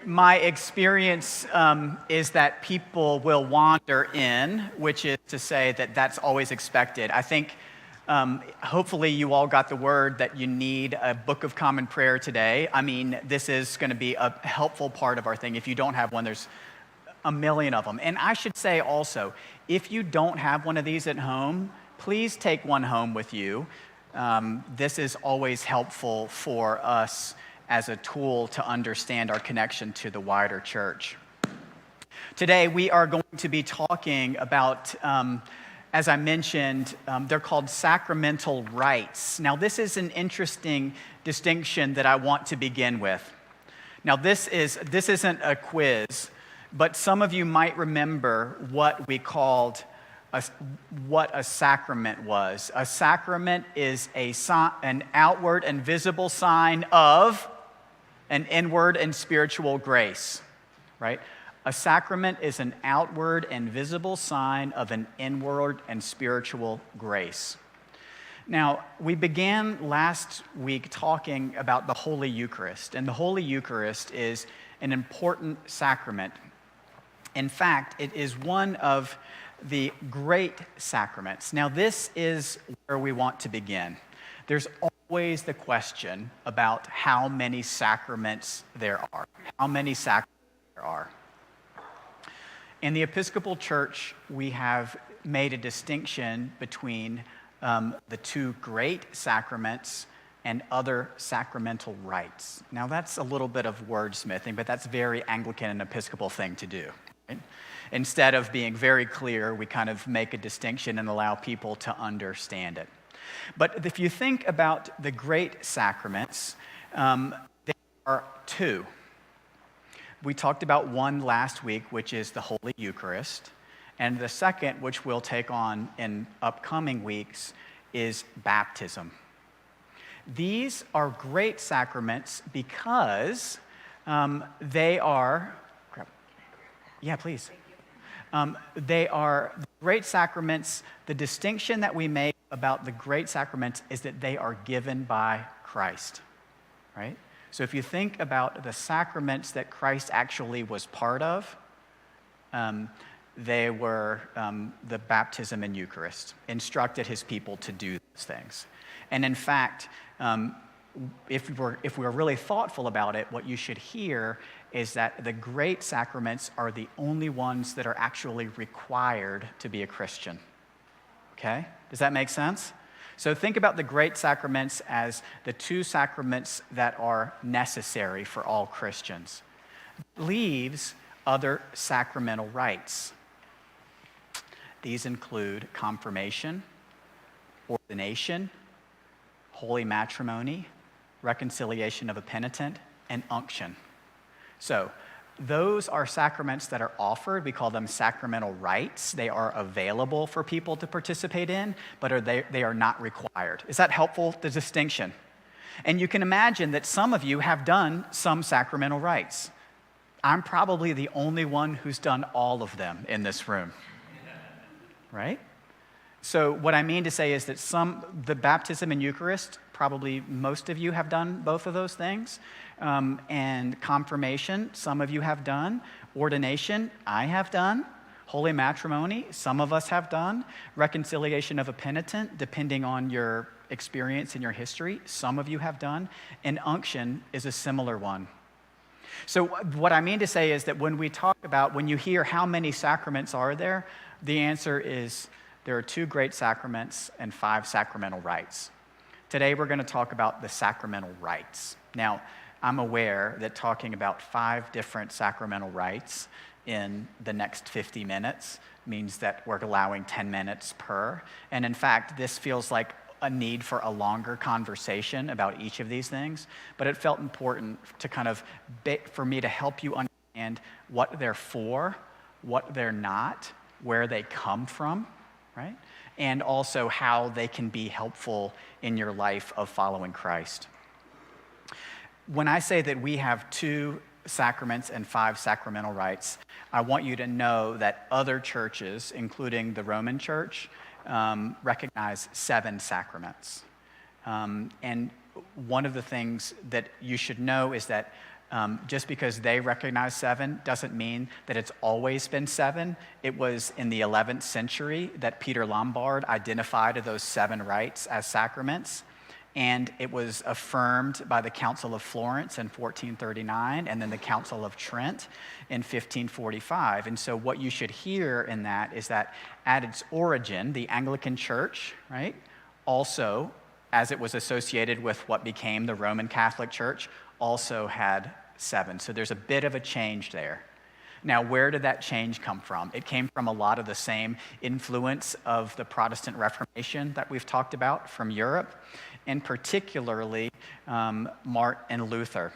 My experience is that people will wander in, which is to say that that's always expected. I think hopefully you all got the word that you need a Book of Common Prayer today. I mean, this is going to be a helpful part of our thing. If you don't have one, there's a million of them. And I should say also, if you don't have one of these at home, please take one home with you. This is always helpful for us as a tool to understand our connection to the wider church. Today, we are going to be talking about, as I mentioned, they're called sacramental rites. Now, this is an interesting distinction that I want to begin with. Now, this isn't a quiz, but some of you might remember what we called what a sacrament was. A sacrament is an outward and visible sign of an inward and spiritual grace, right? A sacrament is an outward and visible sign of an inward and spiritual grace. Now, we began last week talking about the Holy Eucharist, and the Holy Eucharist is an important sacrament. In fact, it is one of the great sacraments. Now, this is where we want to begin. There's always the question about how many sacraments there are. How many sacraments there are. In the Episcopal Church, we have made a distinction between the two great sacraments and other sacramental rites. Now, that's a little bit of wordsmithing, but that's a very Anglican and Episcopal thing to do. Right? Instead of being very clear, we kind of make a distinction and allow people to understand it. But if you think about the great sacraments, there are two. We talked about one last week, which is the Holy Eucharist. And the second, which we'll take on in upcoming weeks, is baptism. These are great sacraments because they are... Yeah, please. They are great sacraments. The distinction that we make about the great sacraments is that they are given by Christ, right? So if you think about the sacraments that Christ actually was part of, they were the baptism and Eucharist, instructed his people to do those things. And in fact, if we're really thoughtful about it, what you should hear is that the great sacraments are the only ones that are actually required to be a Christian. Okay? Does that make sense? So think about the great sacraments as the two sacraments that are necessary for all Christians. Leaves other sacramental rites. These include confirmation, ordination, holy matrimony, reconciliation of a penitent, and unction. So those are sacraments that are offered. We call them sacramental rites. They are available for people to participate in, but they are not required. Is that helpful, the distinction? And you can imagine that some of you have done some sacramental rites. I'm probably the only one who's done all of them in this room, right? So what I mean to say is that the baptism and Eucharist, probably most of you have done both of those things. And confirmation, some of you have done. Ordination, I have done. Holy matrimony, some of us have done. Reconciliation of a penitent, depending on your experience and your history, some of you have done. And unction is a similar one. So what I mean to say is that when you hear how many sacraments are there, the answer is there are two great sacraments and 5 sacramental rites. Today we're going to talk about the sacramental rites. Now, I'm aware that talking about 5 different sacramental rites in the next 50 minutes means that we're allowing 10 minutes per. And in fact, this feels like a need for a longer conversation about each of these things, but it felt important to for me to help you understand what they're for, what they're not, where they come from, right? And also how they can be helpful in your life of following Christ. When I say that we have 2 sacraments and 5 sacramental rites, I want you to know that other churches, including the Roman Church, recognize 7 sacraments. And one of the things that you should know is that Just because they recognize 7 doesn't mean that it's always been 7. It was in the 11th century that Peter Lombard identified those 7 rites as sacraments. And it was affirmed by the Council of Florence in 1439 and then the Council of Trent in 1545. And so what you should hear in that is that at its origin, the Anglican Church, right, also, as it was associated with what became the Roman Catholic Church, also had 7. So there's a bit of a change there. Now, where did that change come from? It came from a lot of the same influence of the Protestant Reformation that we've talked about from Europe, and particularly Martin Luther.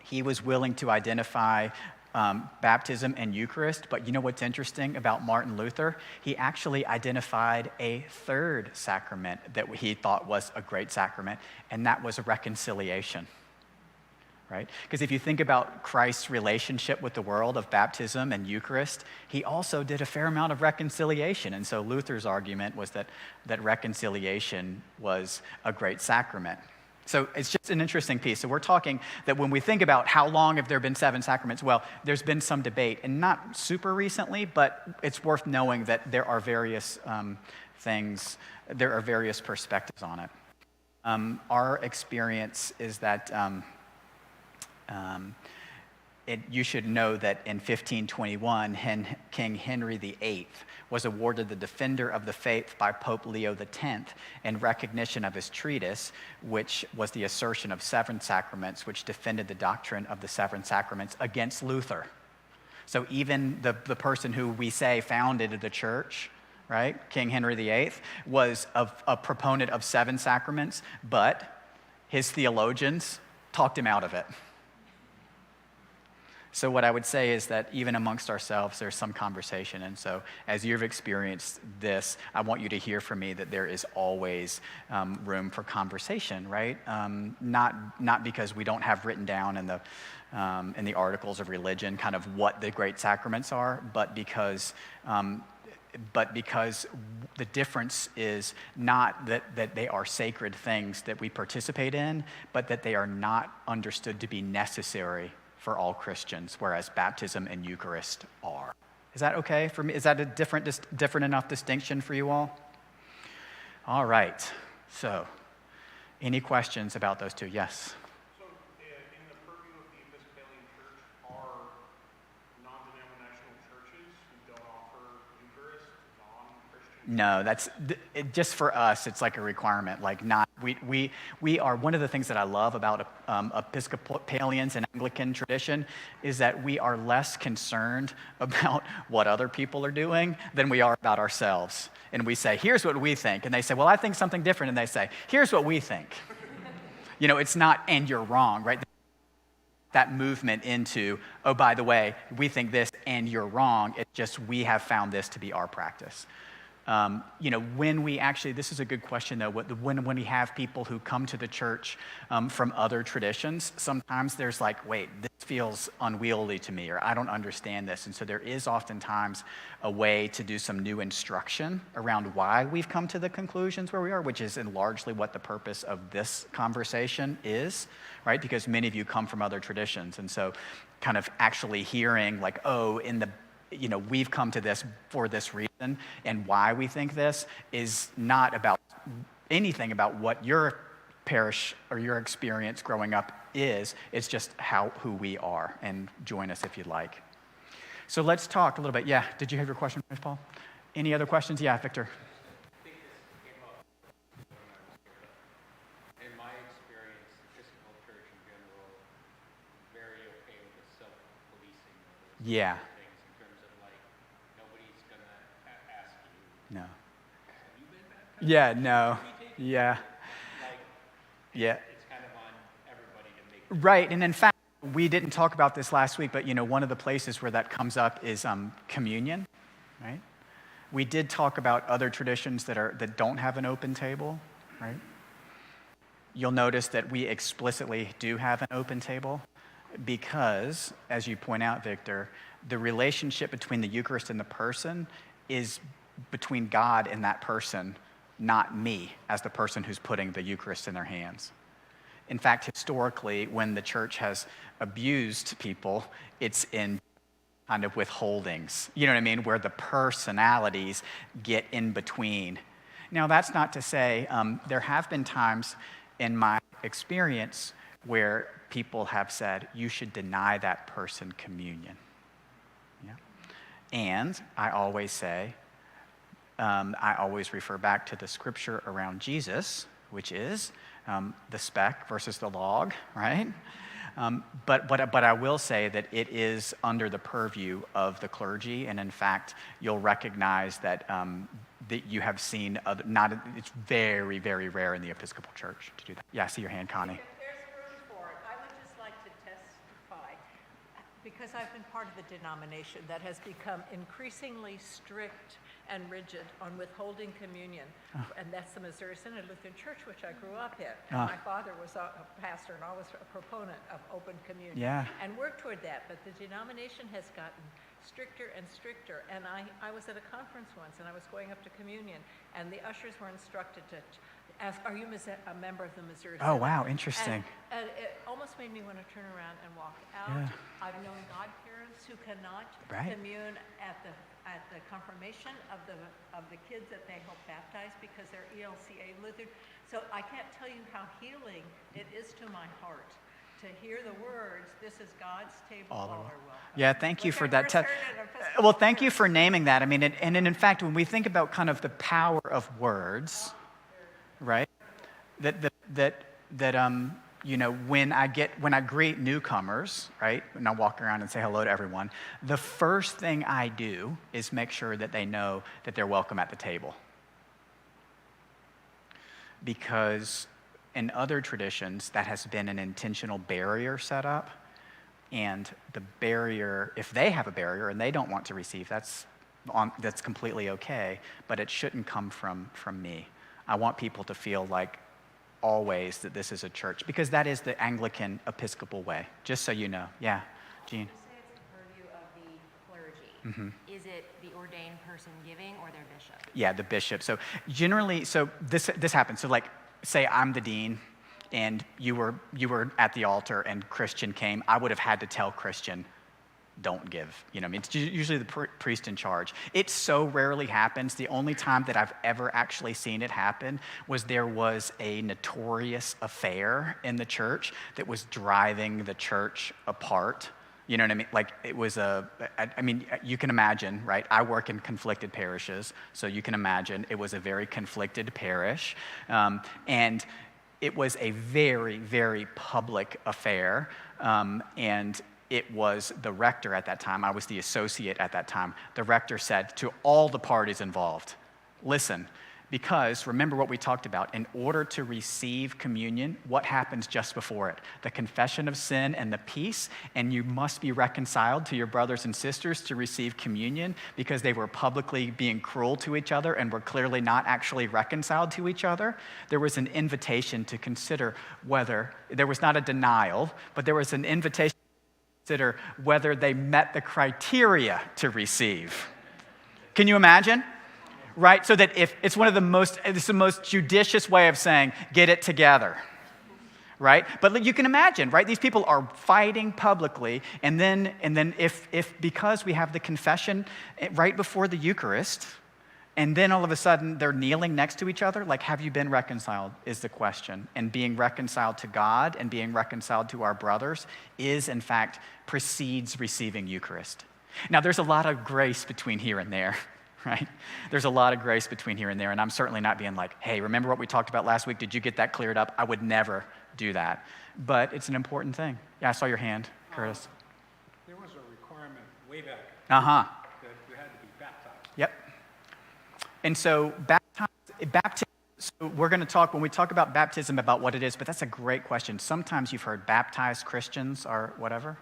He was willing to identify baptism and Eucharist, but you know what's interesting about Martin Luther? He actually identified a 3rd sacrament that he thought was a great sacrament, and that was reconciliation. Right? Because if you think about Christ's relationship with the world of baptism and Eucharist, he also did a fair amount of reconciliation. And so Luther's argument was that reconciliation was a great sacrament. So it's just an interesting piece. So we're talking that when we think about how long have there been 7 sacraments, well, there's been some debate, and not super recently, but it's worth knowing that there are various there are various perspectives on it. Our experience is that you should know that in 1521, King Henry VIII was awarded the Defender of the Faith by Pope Leo X in recognition of his treatise, which was the assertion of 7 sacraments, which defended the doctrine of the 7 sacraments against Luther. So even the person who we say founded the church, right, King Henry VIII, was a proponent of 7 sacraments, but his theologians talked him out of it. So what I would say is that even amongst ourselves, there's some conversation. And so as you've experienced this, I want you to hear from me that there is always room for conversation, right? Not because we don't have written down in the articles of religion kind of what the great sacraments are, but because the difference is not that they are sacred things that we participate in, but that they are not understood to be necessary for all Christians, whereas baptism and Eucharist are. Is that okay for me? Is that a different enough distinction for you all? All right. So, any questions about those two? Yes. So, in the purview of the Episcopalian Church, are non-denominational churches who don't offer Eucharist non-Christian? No, that's just for us. It's like a requirement. Like not we are one of the things that I love about Episcopalians and Anglican tradition is that we are less concerned about what other people are doing than we are about ourselves. And we say, "Here's what we think," and they say, "Well, I think something different," and they say, "Here's what we think." It's not "and you're wrong," right? That movement into, "Oh, by the way, we think this and you're wrong." It's just we have found this to be our practice. When we actually, this is a good question though, when we have people who come to the church from other traditions, sometimes there's like, wait, this feels unwieldy to me, or I don't understand this. And so there is oftentimes a way to do some new instruction around why we've come to the conclusions where we are, which is largely what the purpose of this conversation is, right? Because many of you come from other traditions. And so kind of actually hearing like, oh, we've come to this for this reason, and why we think this is not about anything about what your parish or your experience growing up is. It's just who we are. And join us if you'd like. So let's talk a little bit. Yeah, did you have your question, Paul? Any other questions? Yeah, Victor. I think this came up when I was here. In my experience, the Episcopal Church in general, very okay with the self-policing of those Yeah. things in terms of like, nobody's going to ask you, No. have you been baptized? Yeah, no. Yeah. Like, Yeah. it's kind of on everybody to make Right, and in fact, we didn't talk about this last week, but one of the places where that comes up is communion, right? We did talk about other traditions that don't have an open table, right? You'll notice that we explicitly do have an open table because, as you point out, Victor, the relationship between the Eucharist and the person is between God and that person, not me as the person who's putting the Eucharist in their hands. In fact, historically, when the church has abused people, it's in kind of withholdings, you know what I mean, where the personalities get in between. Now, that's not to say there have been times in my experience where people have said, you should deny that person communion. Yeah. And I always say, I always refer back to the scripture around Jesus, which is the speck versus the log, right? But I will say that it is under the purview of the clergy, and in fact, you'll recognize that that you have seen it's very, very rare in the Episcopal Church to do that. Yeah, I see your hand, Connie. If there's room for it, I would just like to testify, because I've been part of a denomination that has become increasingly strict and rigid on withholding communion, and that's the Missouri Synod Lutheran Church, which I grew up in. And my father was a pastor and always a proponent of open communion, and worked toward that. But the denomination has gotten stricter and stricter. And I was at a conference once, and I was going up to communion, and the ushers were instructed to ask, "Are you a member of the Missouri Synod?" Oh, wow, interesting. And it almost made me want to turn around and walk out. Yeah. I've known godparents who cannot Right. commune at the confirmation of the kids that they help baptize because they're ELCA Lutheran. So I can't tell you how healing it is to my heart to hear the words, "This is God's table, all are welcome." Yeah, thank you Which for I that. first heard at an Episcopal Well, thank you church. for naming that. I mean, and in fact, when we think about kind of the power of words, right? You know, when I greet newcomers, right, and I walk around and say hello to everyone, the first thing I do is make sure that they know that they're welcome at the table. Because in other traditions, that has been an intentional barrier set up, and the barrier, if they have a barrier and they don't want to receive, that's completely okay, but it shouldn't come from me. I want people to feel like always that this is a church, because that is the Anglican Episcopal way, just so you know. Yeah, Jean. You say it's the purview of the clergy. Is it the ordained person giving or their bishop? Yeah, the bishop. So generally, this happens. So like, say I'm the dean, and you were at the altar, and Christian came. I would have had to tell Christian, don't give. You know, I mean, it's usually the priest in charge. It so rarely happens. The only time that I've ever actually seen it happen was there was a notorious affair in the church that was driving the church apart. You know what I mean? Like, it was I mean, you can imagine, right? I work in conflicted parishes, so you can imagine it was a very conflicted parish. And it was a very, very public affair. And it was the rector at that time. I was the associate at that time. The rector said to all the parties involved, listen, because remember what we talked about, in order to receive communion, what happens just before it? The confession of sin and the peace, and you must be reconciled to your brothers and sisters to receive communion, because they were publicly being cruel to each other and were clearly not actually reconciled to each other. There was an invitation to consider whether, there was not a denial, but there was an invitation to consider whether they met the criteria to receive. Can you imagine? Right? So that if it's it's the most judicious way of saying, get it together. Right? But you can imagine, right? These people are fighting publicly, and then if because we have the confession right before the Eucharist, and then all of a sudden they're kneeling next to each other, like, have you been reconciled is the question. And being reconciled to God and being reconciled to our brothers is, in fact, precedes receiving Eucharist. Now, there's a lot of grace between here and there. Right? There's a lot of grace between here and there, and I'm certainly not being like, hey, remember what we talked about last week? Did you get that cleared up? I would never do that. But it's an important thing. Yeah, I saw your hand, Curtis. There was a requirement way back Uh-huh. that you had to be baptized. Yep. And so baptism, so we're going to talk, when we talk about baptism, about what it is, but that's a great question. Sometimes you've heard baptized Christians or whatever.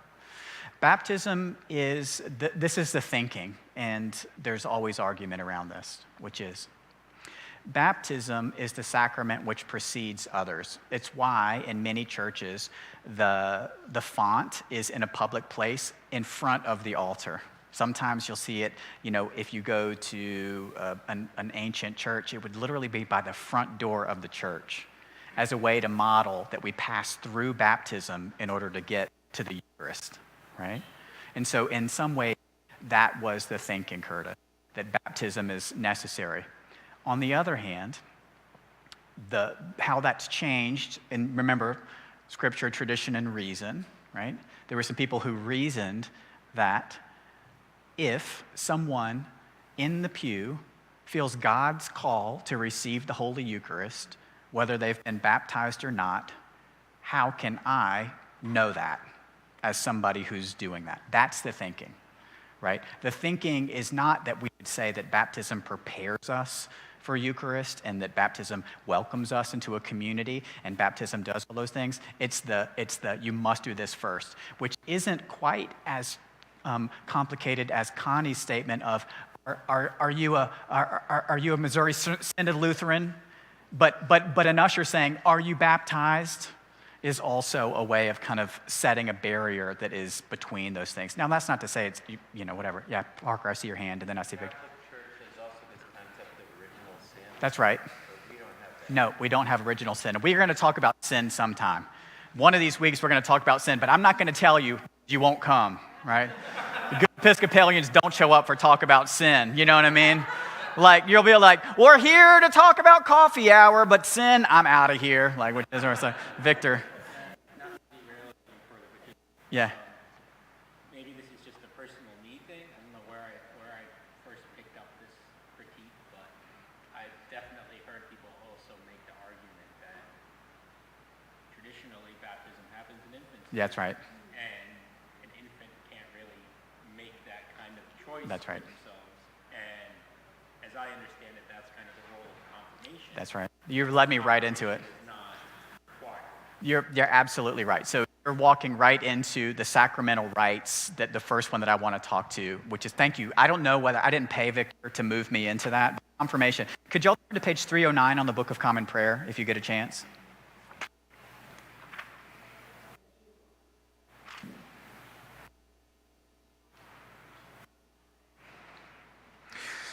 Baptism is, this is the thinking, and there's always argument around this, which is, baptism is the sacrament which precedes others. It's why in many churches, the font is in a public place in front of the altar. Sometimes you'll see it, you know, if you go to an ancient church, it would literally be by the front door of the church. as a way to model that we pass through baptism in order to get to the Eucharist, right? And so in some way, that was the thinking, Curtis, that baptism is necessary. On the other hand, how that's changed, and remember, Scripture, tradition, and reason, right? There were some people who reasoned that if someone in the pew feels God's call to receive the Holy Eucharist, whether they've been baptized or not, how can I know that as somebody who's doing that? That's the thinking, right? The thinking is not that we would say that baptism prepares us for Eucharist and that baptism welcomes us into a community and baptism does all those things. It's the you must do this first, which isn't quite as complicated as Connie's statement of, are you a Missouri Synod Lutheran? But an usher saying, are you baptized? Is also a way of kind of setting a barrier that is between those things. Now, that's not to say it's, whatever. Yeah, Parker, I see your hand, and then I see Victor. Catholic Church has also this concept of original sin. That's right. But we don't have that. No, we don't have original sin. We're going to talk about sin sometime. One of these weeks, we're going to talk about sin, but I'm not going to tell you, you won't come, right? The good Episcopalians don't show up for talk about sin, you know what I mean? Like, you'll be like, we're here to talk about coffee hour, but sin, I'm out of here. Like, which is what I say. Victor. Yeah. Maybe this is just a personal me thing. I don't know where I first picked up this critique, but I've definitely heard people also make the argument that traditionally baptism happens in infancy. Yeah, that's right. And an infant can't really make that kind of choice That's right. for themselves. And as I understand it, that's kind of the role of confirmation. That's right. You led me right into it. It's not required. You're absolutely right. So you're walking right into the sacramental rites, that the first one that I want to talk to, which is, thank you. I don't know whether, I didn't pay Victor to move me into that, but confirmation. Could y'all turn to page 309 on the Book of Common Prayer, if you get a chance?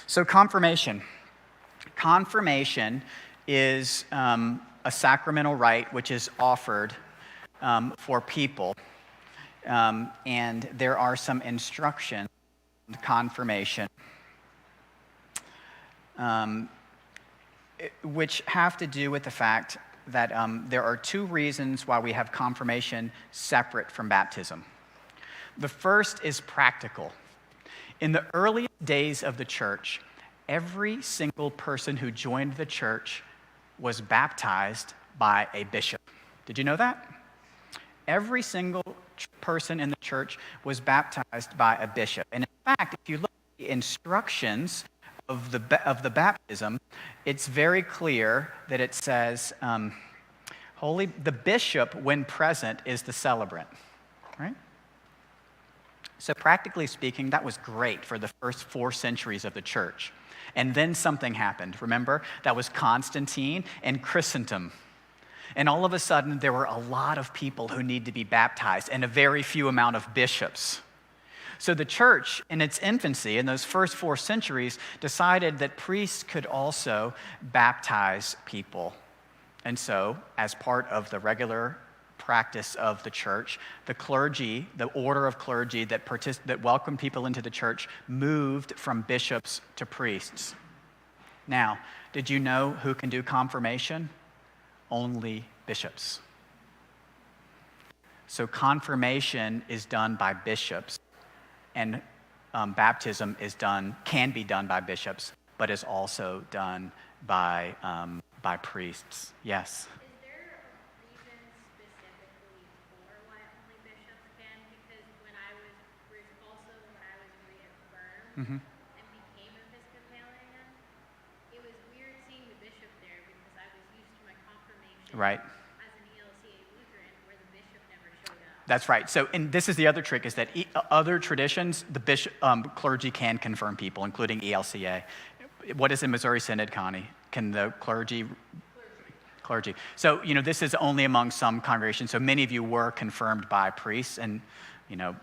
So confirmation. Confirmation is a sacramental rite which is offered for people. And there are some instructions on confirmation which have to do with the fact that there are two reasons why we have confirmation separate from baptism. The first is practical. In the earliest days of the church, every single person who joined the church was baptized by a bishop. Did you know that? Every single person in the church was baptized by a bishop. And in fact, if you look at the instructions of the baptism, it's very clear that it says, the bishop, when present, is the celebrant, right? So practically speaking, that was great for the first 4 centuries of the church. And then something happened, remember? That was Constantine and Christendom. And all of a sudden, there were a lot of people who need to be baptized and a very few amount of bishops. So the church, in its infancy, in those first 4 centuries, decided that priests could also baptize people. And so, as part of the regular practice of the church, the clergy, the order of clergy that welcomed people into the church, moved from bishops to priests. Now, did you know who can do confirmation? Only bishops. So confirmation is done by bishops, and baptism can be done by bishops, but is also done by priests. Yes. And became Episcopalian, it was weird seeing the bishop there because I was used to my confirmation Right. as an ELCA Lutheran where the bishop never showed up. That's right. So, and this is the other trick, is that other traditions, the bishop, clergy can confirm people, including ELCA. What is in Missouri Synod, Connie? Can the clergy? So, this is only among some congregations. So many of you were confirmed by priests, and,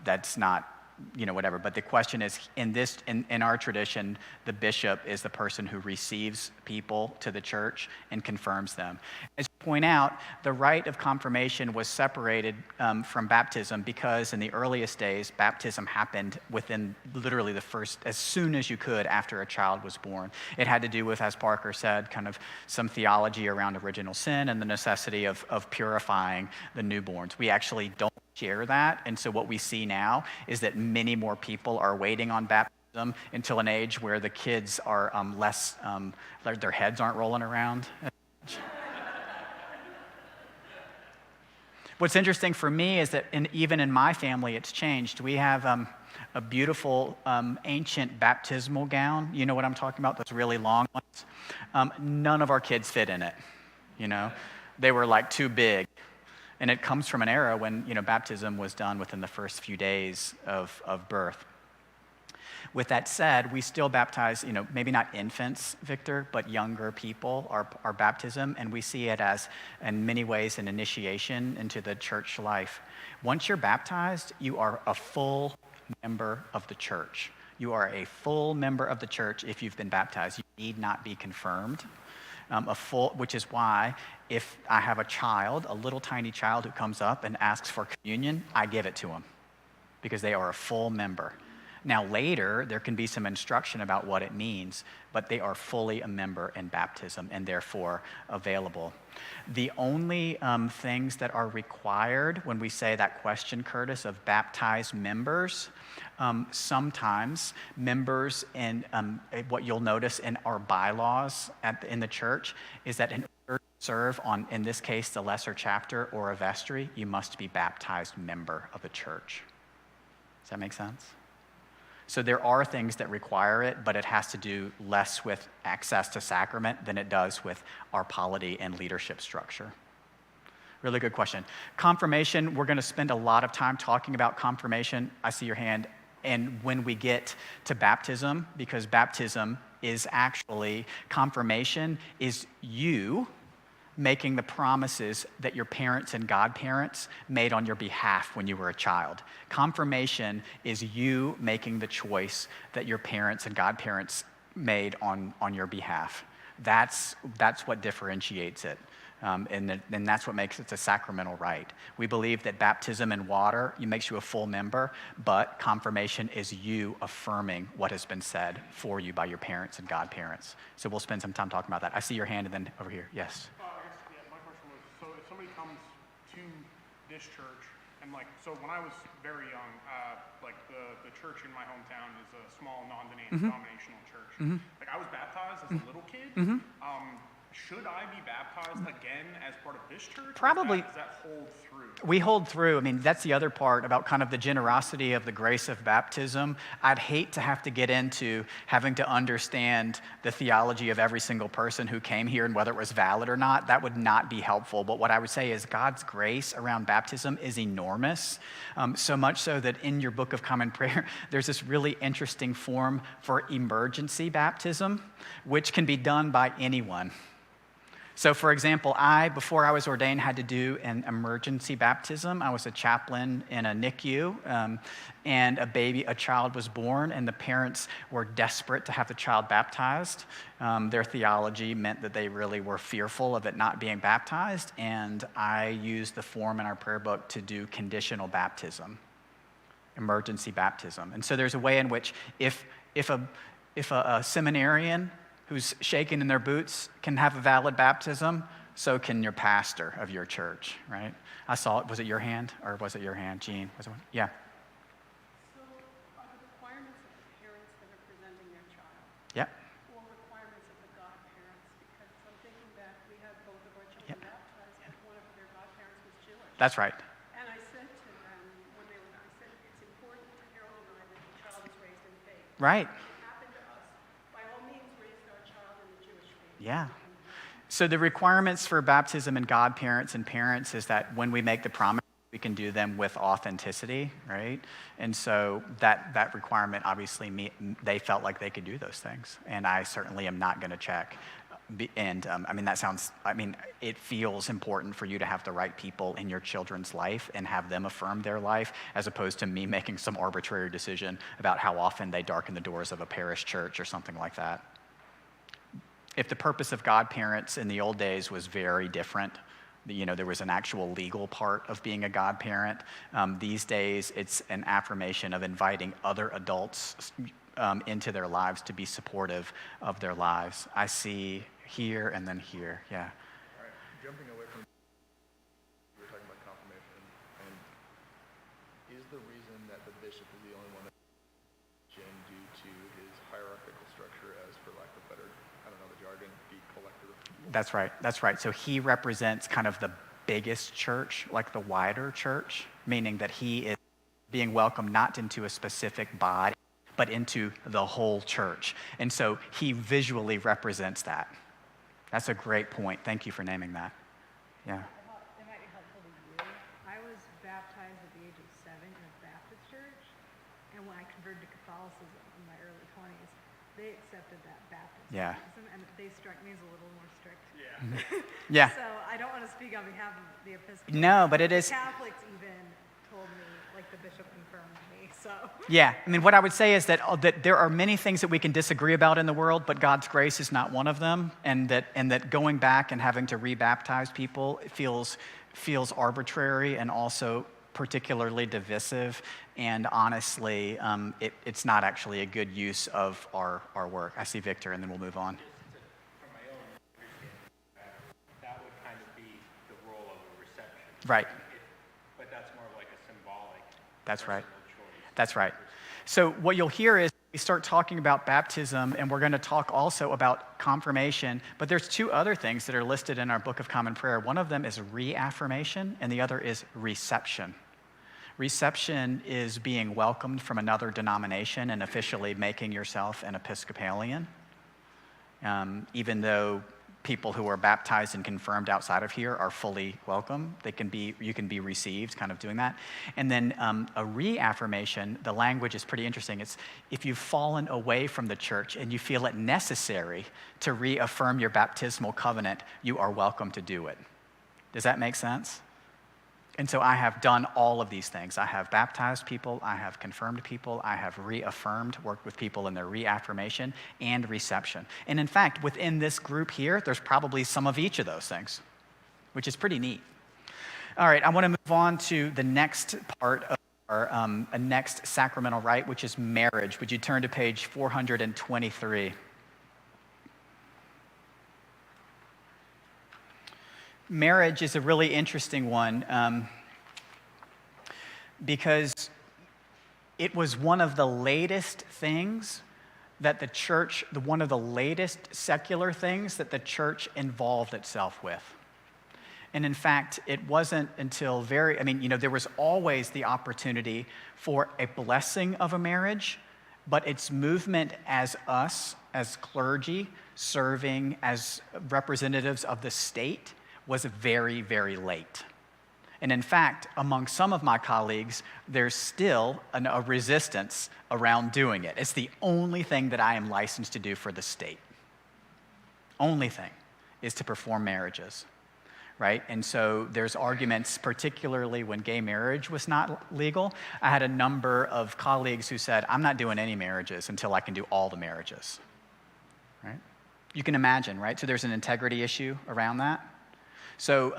that's not whatever. But the question is, in our tradition, the bishop is the person who receives people to the church and confirms them. As you point out, the rite of confirmation was separated from baptism because in the earliest days, baptism happened within literally as soon as you could after a child was born. It had to do with, as Parker said, kind of some theology around original sin and the necessity of purifying the newborns. We actually don't share that, and so what we see now is that many more people are waiting on baptism until an age where the kids are less, their heads aren't rolling around. What's interesting for me is that even in my family, it's changed. We have a beautiful ancient baptismal gown. You know what I'm talking about? Those really long ones. None of our kids fit in it. They were like too big. And it comes from an era when, baptism was done within the first few days of birth. With that said, we still baptize, maybe not infants, Victor, but younger people, our baptism, and we see it as, in many ways, an initiation into the church life. Once you're baptized, you are a full member of the church. You are a full member of the church if you've been baptized. You need not be confirmed. Which is why if I have a little tiny child who comes up and asks for communion, I give it to them because they are a full member. Now later, there can be some instruction about what it means, but they are fully a member in baptism and therefore available. The only things that are required when we say that question, Curtis, of baptized members, sometimes members in what you'll notice in our bylaws in the church is that in order to serve on, in this case, the lesser chapter or a vestry, you must be baptized member of the church. Does that make sense? So there are things that require it, but it has to do less with access to sacrament than it does with our polity and leadership structure. Really good question. Confirmation, we're going to spend a lot of time talking about confirmation. I see your hand. And when we get to baptism, because baptism is actually, confirmation is you making the promises that your parents and godparents made on your behalf when you were a child. Confirmation is you making the choice that your parents and godparents made on your behalf. That's what differentiates it. And that's what makes it a sacramental rite. We believe that baptism in water makes you a full member, but confirmation is you affirming what has been said for you by your parents and godparents. So we'll spend some time talking about that. I see your hand, and then over here, yes. My question was, so if somebody comes to this church, and so when I was very young, the church in my hometown is a small non-denominational church. I was baptized as a little kid. Should I be baptized again as part of this church? Probably. Does that hold through? We hold through. I mean, that's the other part about kind of the generosity of the grace of baptism. I'd hate to have to get into having to understand the theology of every single person who came here and whether it was valid or not. That would not be helpful. But what I would say is God's grace around baptism is enormous, so much so that in your Book of Common Prayer, there's this really interesting form for emergency baptism, which can be done by anyone. So, for example, before I was ordained, had to do an emergency baptism. I was a chaplain in a NICU, and a child was born, and the parents were desperate to have the child baptized. Their theology meant that they really were fearful of it not being baptized, and I used the form in our prayer book to do conditional baptism, emergency baptism. And so there's a way in which if a seminarian who's shaking in their boots can have a valid baptism, so can your pastor of your church, right? I saw it. Was it your hand, or was it your hand, Jean? Was it one? Yeah. So are the requirements of the parents that are presenting their child, Yeah. or requirements of the godparents? Because I'm thinking back, we had both of our children baptized, but one of their godparents was Jewish. That's right. And I said to them, I said, it's important to Harold and I that the child is raised in faith. Right. It happened to us. By all means, raise our child in the Jewish faith. Yeah. So the requirements for baptism and godparents and parents is that when we make the promise, we can do them with authenticity, right? And so that requirement, obviously, they felt like they could do those things. And I certainly am not going to check. It feels important for you to have the right people in your children's life and have them affirm their life, as opposed to me making some arbitrary decision about how often they darken the doors of a parish church or something like that. If the purpose of godparents in the old days was very different, there was an actual legal part of being a godparent. These days, it's an affirmation of inviting other adults into their lives to be supportive of their lives. I see here and then here, yeah. All right, jumping away from, we were talking about confirmation, and is the reason that the bishop is the only one that's due to his hierarchical structure as, for lack of better, I don't know the jargon, the collector? That's right. So he represents kind of the biggest church, like the wider church, meaning that he is being welcomed not into a specific body, but into the whole church. And so he visually represents that. That's a great point. Thank you for naming that. Yeah. It might be helpful to you. I was baptized at the age of 7 in a Baptist church, and when I converted to Catholicism in my early 20s, they accepted that Baptism, Yeah. and they struck me as a little more strict. Yeah. So I don't want to speak on behalf of the Episcopal. No, but it is. Catholics even told me, like the bishop confirmed me, so. Yeah, what I would say is that there are many things that we can disagree about in the world, but God's grace is not one of them, and that going back and having to rebaptize people feels arbitrary and also particularly divisive, and honestly, it's not actually a good use of our work. I see Victor, and then we'll move on. From my own understanding, that would kind of be the role of a reception. Right. But that's more like a symbolic. That's right. personal choice. That's right. So what you'll hear is we start talking about baptism, and we're going to talk also about confirmation, but there's two other things that are listed in our Book of Common Prayer. One of them is reaffirmation, and the other is reception. Reception is being welcomed from another denomination and officially making yourself an Episcopalian. Even though people who are baptized and confirmed outside of here are fully welcome, you can be received, kind of doing that. And then a reaffirmation, the language is pretty interesting. It's if you've fallen away from the church and you feel it necessary to reaffirm your baptismal covenant, you are welcome to do it. Does that make sense? And so I have done all of these things. I have baptized people, I have confirmed people, I have reaffirmed, worked with people in their reaffirmation and reception. And in fact, within this group here, there's probably some of each of those things, which is pretty neat. All right, I want to move on to the next part of our next sacramental rite, which is marriage. Would you turn to page 423? Marriage is a really interesting one because it was one of the latest things that the church, one of the latest secular things that the church involved itself with. And in fact, it wasn't until there was always the opportunity for a blessing of a marriage, but its movement as us, as clergy, serving as representatives of the state, was very, very late. And in fact, among some of my colleagues, there's still a resistance around doing it. It's the only thing that I am licensed to do for the state. Only thing is to perform marriages, right? And so there's arguments, particularly when gay marriage was not legal. I had a number of colleagues who said, I'm not doing any marriages until I can do all the marriages, right? You can imagine, right? So there's an integrity issue around that. So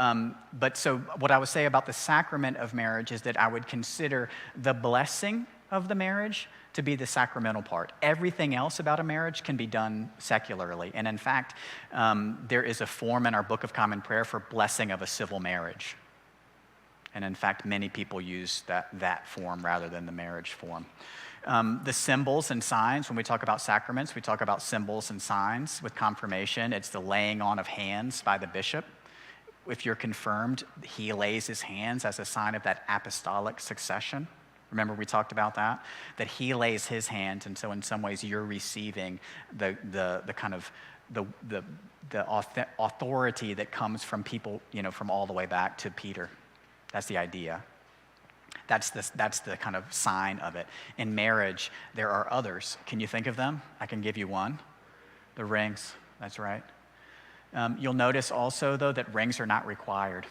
what I would say about the sacrament of marriage is that I would consider the blessing of the marriage to be the sacramental part. Everything else about a marriage can be done secularly. And in fact, there is a form in our Book of Common Prayer for blessing of a civil marriage. And in fact, many people use that form rather than the marriage form. The symbols and signs, when we talk about sacraments, we talk about symbols and signs. With confirmation, it's the laying on of hands by the bishop. If you're confirmed, he lays his hands as a sign of that apostolic succession. Remember we talked about that? That he lays his hands, and so in some ways you're receiving the authority that comes from people, from all the way back to Peter. That's the idea. That's the kind of sign of it. In marriage, there are others. Can you think of them? I can give you one. The rings, that's right. You'll notice also, though, that rings are not required.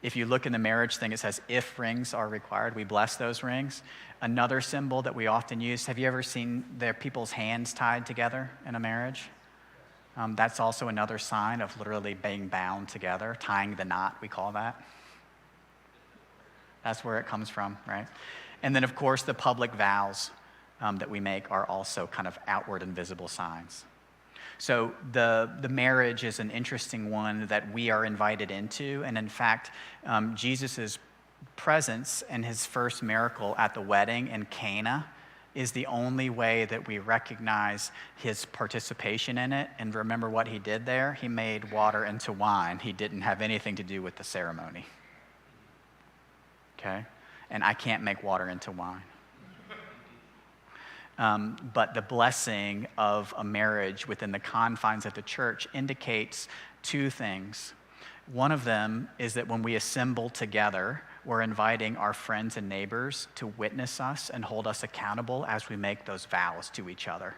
If you look in the marriage thing, it says if rings are required, we bless those rings. Another symbol that we often use, have you ever seen people's hands tied together in a marriage? That's also another sign of literally being bound together, tying the knot, we call that. That's where it comes from, right? And then, of course, the public vows that we make are also kind of outward and visible signs. So the marriage is an interesting one that we are invited into. And in fact, Jesus' presence in his first miracle at the wedding in Cana is the only way that we recognize his participation in it. And remember what he did there? He made water into wine. He didn't have anything to do with the ceremony. Okay? And I can't make water into wine. But the blessing of a marriage within the confines of the church indicates two things. One of them is that when we assemble together, we're inviting our friends and neighbors to witness us and hold us accountable as we make those vows to each other,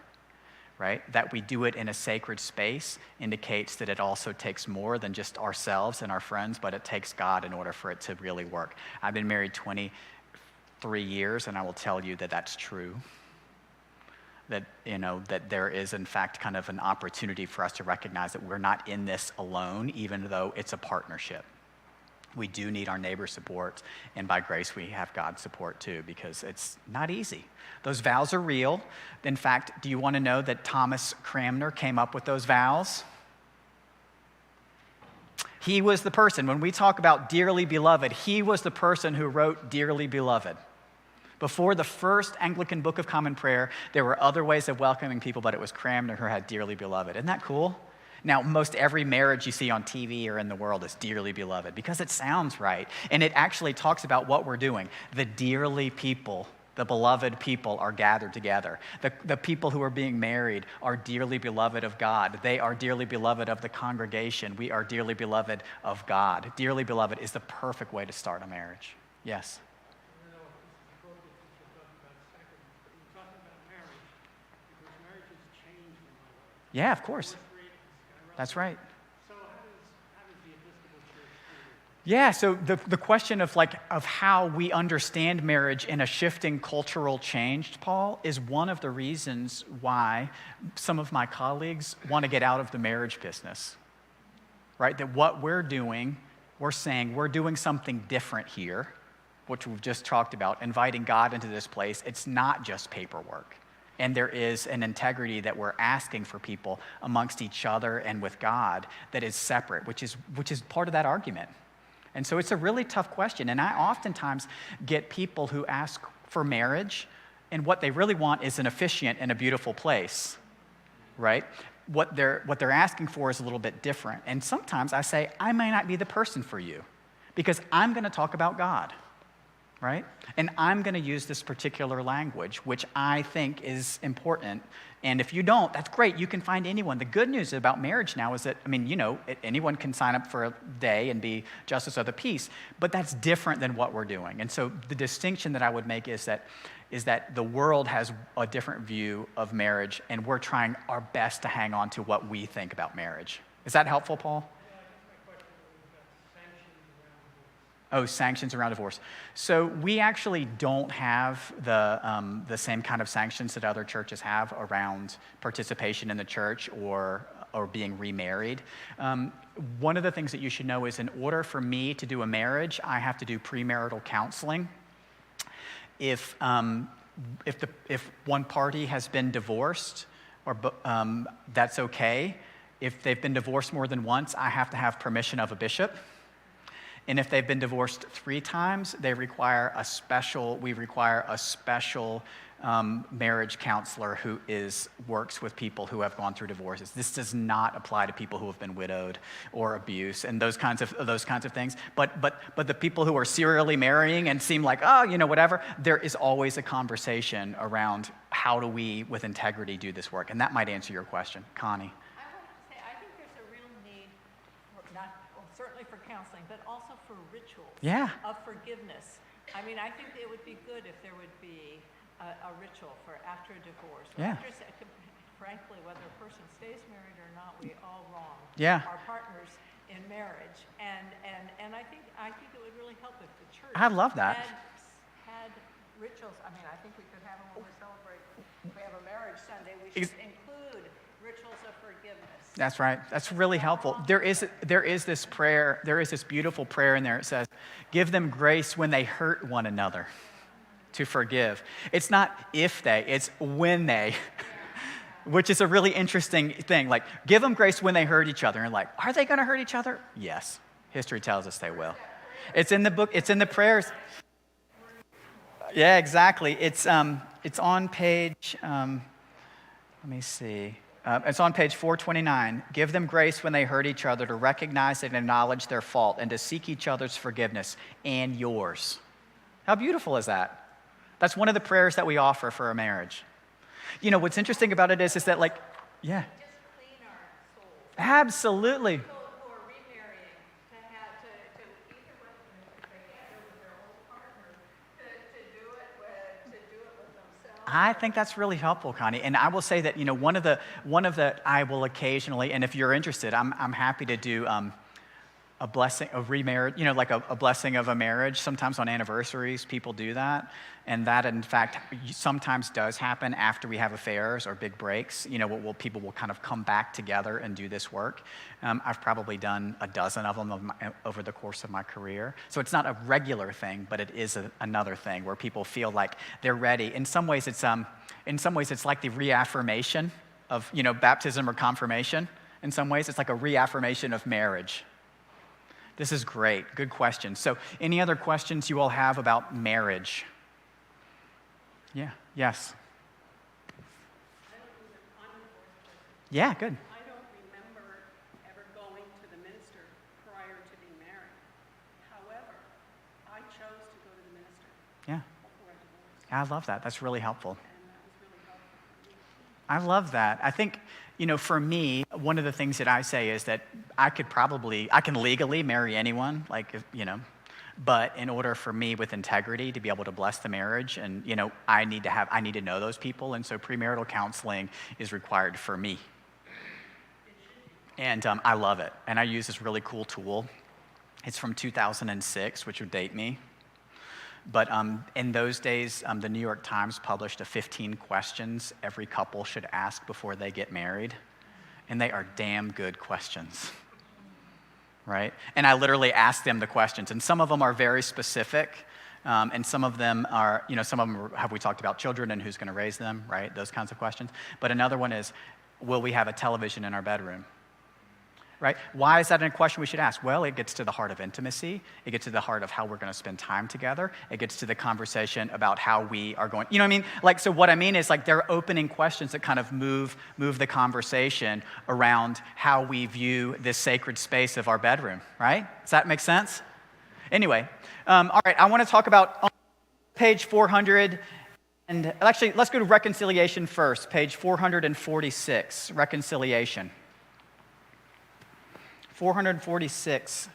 right? That we do it in a sacred space indicates that it also takes more than just ourselves and our friends, but it takes God in order for it to really work. I've been married 23 years, and I will tell you that that's true. That, that there is, in fact, kind of an opportunity for us to recognize that we're not in this alone, even though it's a partnership. We do need our neighbor support, and by grace, we have God's support too, because it's not easy. Those vows are real. In fact, do you want to know that Thomas Cranmer came up with those vows? He was the person, when we talk about dearly beloved, he was the person who wrote dearly beloved. Before the first Anglican Book of Common Prayer, there were other ways of welcoming people, but it was Cranmer who had dearly beloved. Isn't that cool? Now, most every marriage you see on TV or in the world is dearly beloved because it sounds right. And it actually talks about what we're doing. The dearly people, the beloved people are gathered together. The people who are being married are dearly beloved of God. They are dearly beloved of the congregation. We are dearly beloved of God. Dearly beloved is the perfect way to start a marriage. Yes? Yeah, of course. That's right. So how does the Episcopal Church do this? Yeah, so the question of how we understand marriage in a shifting cultural change, Paul, is one of the reasons why some of my colleagues want to get out of the marriage business, right? That what we're doing, we're saying we're doing something different here, which we've just talked about, inviting God into this place. It's not just paperwork. And there is an integrity that we're asking for people amongst each other and with God that is separate, which is part of that argument. And so it's a really tough question. And I oftentimes get people who ask for marriage, and what they really want is an efficient and a beautiful place, right? What they're asking for is a little bit different. And sometimes I say, I may not be the person for you because I'm going to talk about God. Right? And I'm going to use this particular language, which I think is important. And if you don't, that's great. You can find anyone. The good news about marriage now is that, anyone can sign up for a day and be justice of the peace, but that's different than what we're doing. And so the distinction that I would make is that the world has a different view of marriage, and we're trying our best to hang on to what we think about marriage. Is that helpful, Paul? Oh, sanctions around divorce. So we actually don't have the same kind of sanctions that other churches have around participation in the church or being remarried. One of the things that you should know is in order for me to do a marriage, I have to do premarital counseling. If one party has been divorced, that's okay. If they've been divorced more than once, I have to have permission of a bishop. And if they've been divorced 3 times, we require a special marriage counselor who works with people who have gone through divorces. This does not apply to people who have been widowed or abused and those kinds of things. But the people who are serially marrying and seem like, whatever, there is always a conversation around how do we, with integrity, do this work. And that might answer your question. Connie. I want to say, I think there's a real need, certainly for counseling, but also for rituals Yeah. of forgiveness. I think it would be good if there would be a ritual for after a divorce. Yeah. Frankly, whether a person stays married or not, we all wrong Yeah. our partners in marriage. And I think it would really help if the church I love that. had rituals. I mean, I think we could have them when we celebrate. If we have a marriage Sunday, we should include rituals of forgiveness. That's right. That's really helpful. There is this prayer, there is this beautiful prayer in there. It says, give them grace when they hurt one another to forgive. It's not if they, it's when they, which is a really interesting thing. Like, give them grace when they hurt each other. And like, are they going to hurt each other? Yes. History tells us they will. It's in the book, it's in the prayers. Yeah, exactly. It's on page, let me see. It's on page 429. Give them grace when they hurt each other to recognize and acknowledge their fault and to seek each other's forgiveness and yours. How beautiful is that? That's one of the prayers that we offer for a marriage. You know, what's interesting about it is that like, yeah. Just clean our souls. Absolutely. People who are remarrying to either with their old partner, to do it with themselves. I think that's really helpful, Connie. And I will say that, you know, one of the I will occasionally, and if you're interested, I'm happy to do a blessing of remarriage, you know, like a blessing of a marriage. Sometimes on anniversaries, people do that. And that, in fact, sometimes does happen after we have affairs or big breaks. You know, people will kind of come back together and do this work. I've probably done a dozen of them over the course of my career. So it's not a regular thing, but it is another thing where people feel like they're ready. In some ways, it's like the reaffirmation of, you know, baptism or confirmation. In some ways, it's like a reaffirmation of marriage. This is great. Good question. So any other questions you all have about marriage? Yeah. Yes. Yeah, good. I don't remember ever going to the minister prior to being married. However, I chose to go to the minister Yeah. before I divorced, I love that. That's really helpful. and that was really helpful for me. I love that. I think, you know, for me, one of the things that I say is that I can legally marry anyone, like, you know, but in order for me with integrity to be able to bless the marriage, and, you know, I need to know those people, and so premarital counseling is required for me. And I love it, and I use this really cool tool. It's from 2006, which would date me. But in those days, the New York Times published a 15 questions every couple should ask before they get married. And they are damn good questions, right? And I literally ask them the questions. And some of them are very specific. And some of them are, you know, have we talked about children and who's going to raise them, right? Those kinds of questions. But another one is, will we have a television in our bedroom? Right? Why is that a question we should ask? Well, it gets to the heart of intimacy. It gets to the heart of how we're going to spend time together. It gets to the conversation about how we are going. You know what I mean? Like, so what I mean is, like, they're opening questions that kind of move the conversation around how we view this sacred space of our bedroom, right? Does that make sense? Anyway, all right, I want to talk about on page 400, and actually, let's go to reconciliation first, page 446, reconciliation. 446.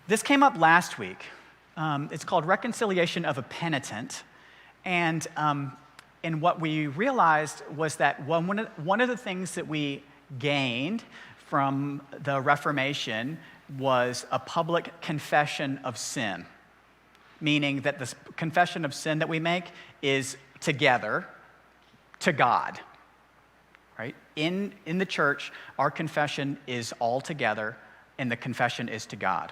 This came up last week. It's called Reconciliation of a Penitent. And what we realized was that one of the things that we gained from the Reformation was a public confession of sin, meaning that the confession of sin that we make is together to God. Right? In the church, our confession is all together, and the confession is to God.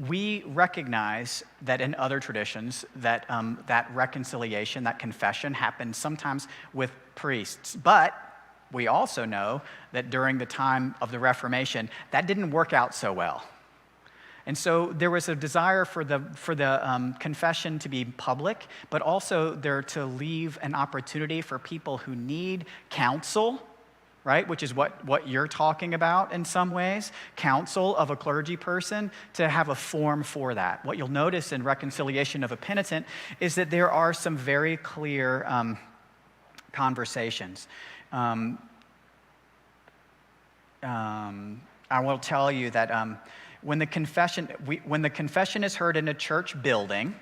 We recognize that in other traditions, that that reconciliation, that confession happens sometimes with priests. But we also know that during the time of the Reformation, that didn't work out so well. And so there was a desire for the confession to be public, but also there to leave an opportunity for people who need counsel, right? Which is what you're talking about in some ways, counsel of a clergy person, to have a form for that. What you'll notice in Reconciliation of a Penitent is that there are some very clear conversations. I will tell you that when the confession is heard in a church building,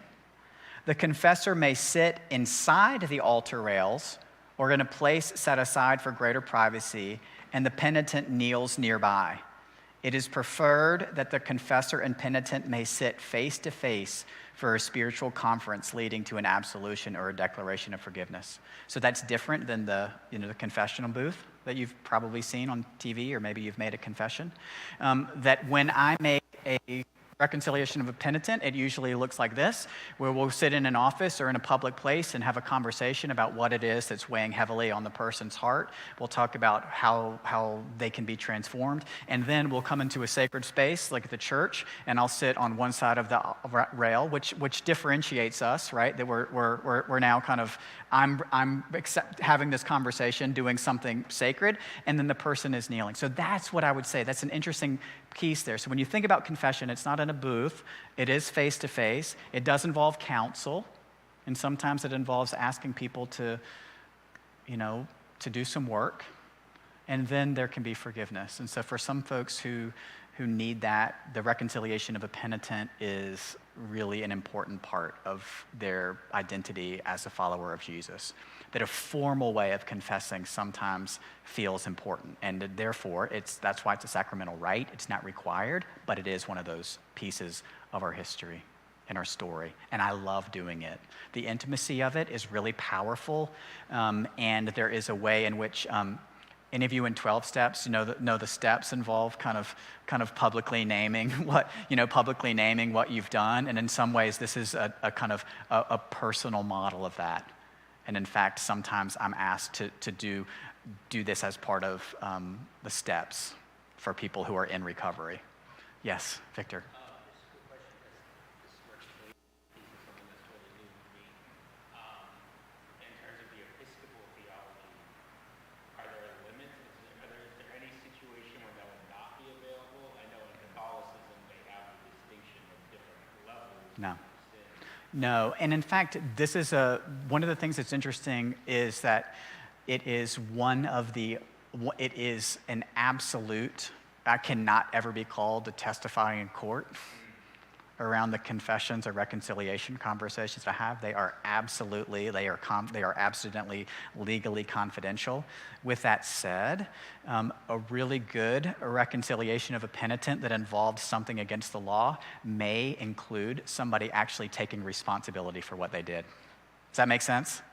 The confessor may sit inside the altar rails or in a place set aside for greater privacy, and the penitent kneels nearby. It is preferred that the confessor and penitent may sit face to face for a spiritual conference leading to an absolution or a declaration of forgiveness. So that's different than the confessional booth that you've probably seen on TV, or maybe you've made a confession. That when I make a reconciliation of a penitent, it usually looks like this, where we'll sit in an office or in a public place and have a conversation about what it is that's weighing heavily on the person's heart. We'll talk about how they can be transformed, and then we'll come into a sacred space like the church, and I'll sit on one side of the rail, which differentiates us, right? That we're now kind of, I'm having this conversation, doing something sacred, and then the person is kneeling. So that's what I would say. That's an interesting piece there. So when you think about confession, it's not in a booth. It is face-to-face. It does involve counsel, and sometimes it involves asking people to do some work, and then there can be forgiveness. And so for some folks who need that, the reconciliation of a penitent is really an important part of their identity as a follower of Jesus. That a formal way of confessing sometimes feels important, and therefore that's why it's a sacramental rite. It's not required, but it is one of those pieces of our history and our story, and I love doing it. The intimacy of it is really powerful, and there is a way in which any of you in 12 steps, know the steps involve kind of publicly naming what you've done, and in some ways this is a kind of a personal model of that. And in fact, sometimes I'm asked to do this as part of the steps for people who are in recovery. Yes, Victor. Just a quick question, because this reconciliation piece is something that's totally new to me. In terms of the Episcopal theology, are there limits? Is there any situation where that would not be available? I know in Catholicism they have a distinction of different levels. No. No, and in fact, this is one of the things that's interesting is that it is an absolute. I cannot ever be called to testify in court around the confessions or reconciliation conversations I have. They are absolutely legally confidential. With that said, a really good reconciliation of a penitent that involved something against the law may include somebody actually taking responsibility for what they did. Does that make sense?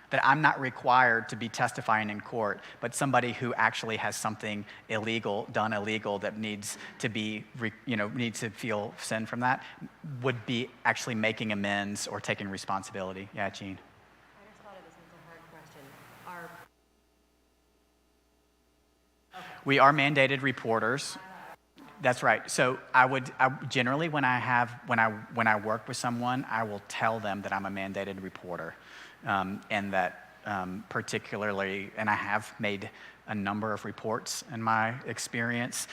That I'm not required to be testifying in court, but somebody who actually has something done illegal that needs to feel sin from that, would be actually making amends or taking responsibility. Yeah, Jean. I just thought of this as a hard question. We are mandated reporters. That's right. So I generally, when I work with someone, I will tell them that I'm a mandated reporter. And that particularly, and I have made a number of reports in my experience.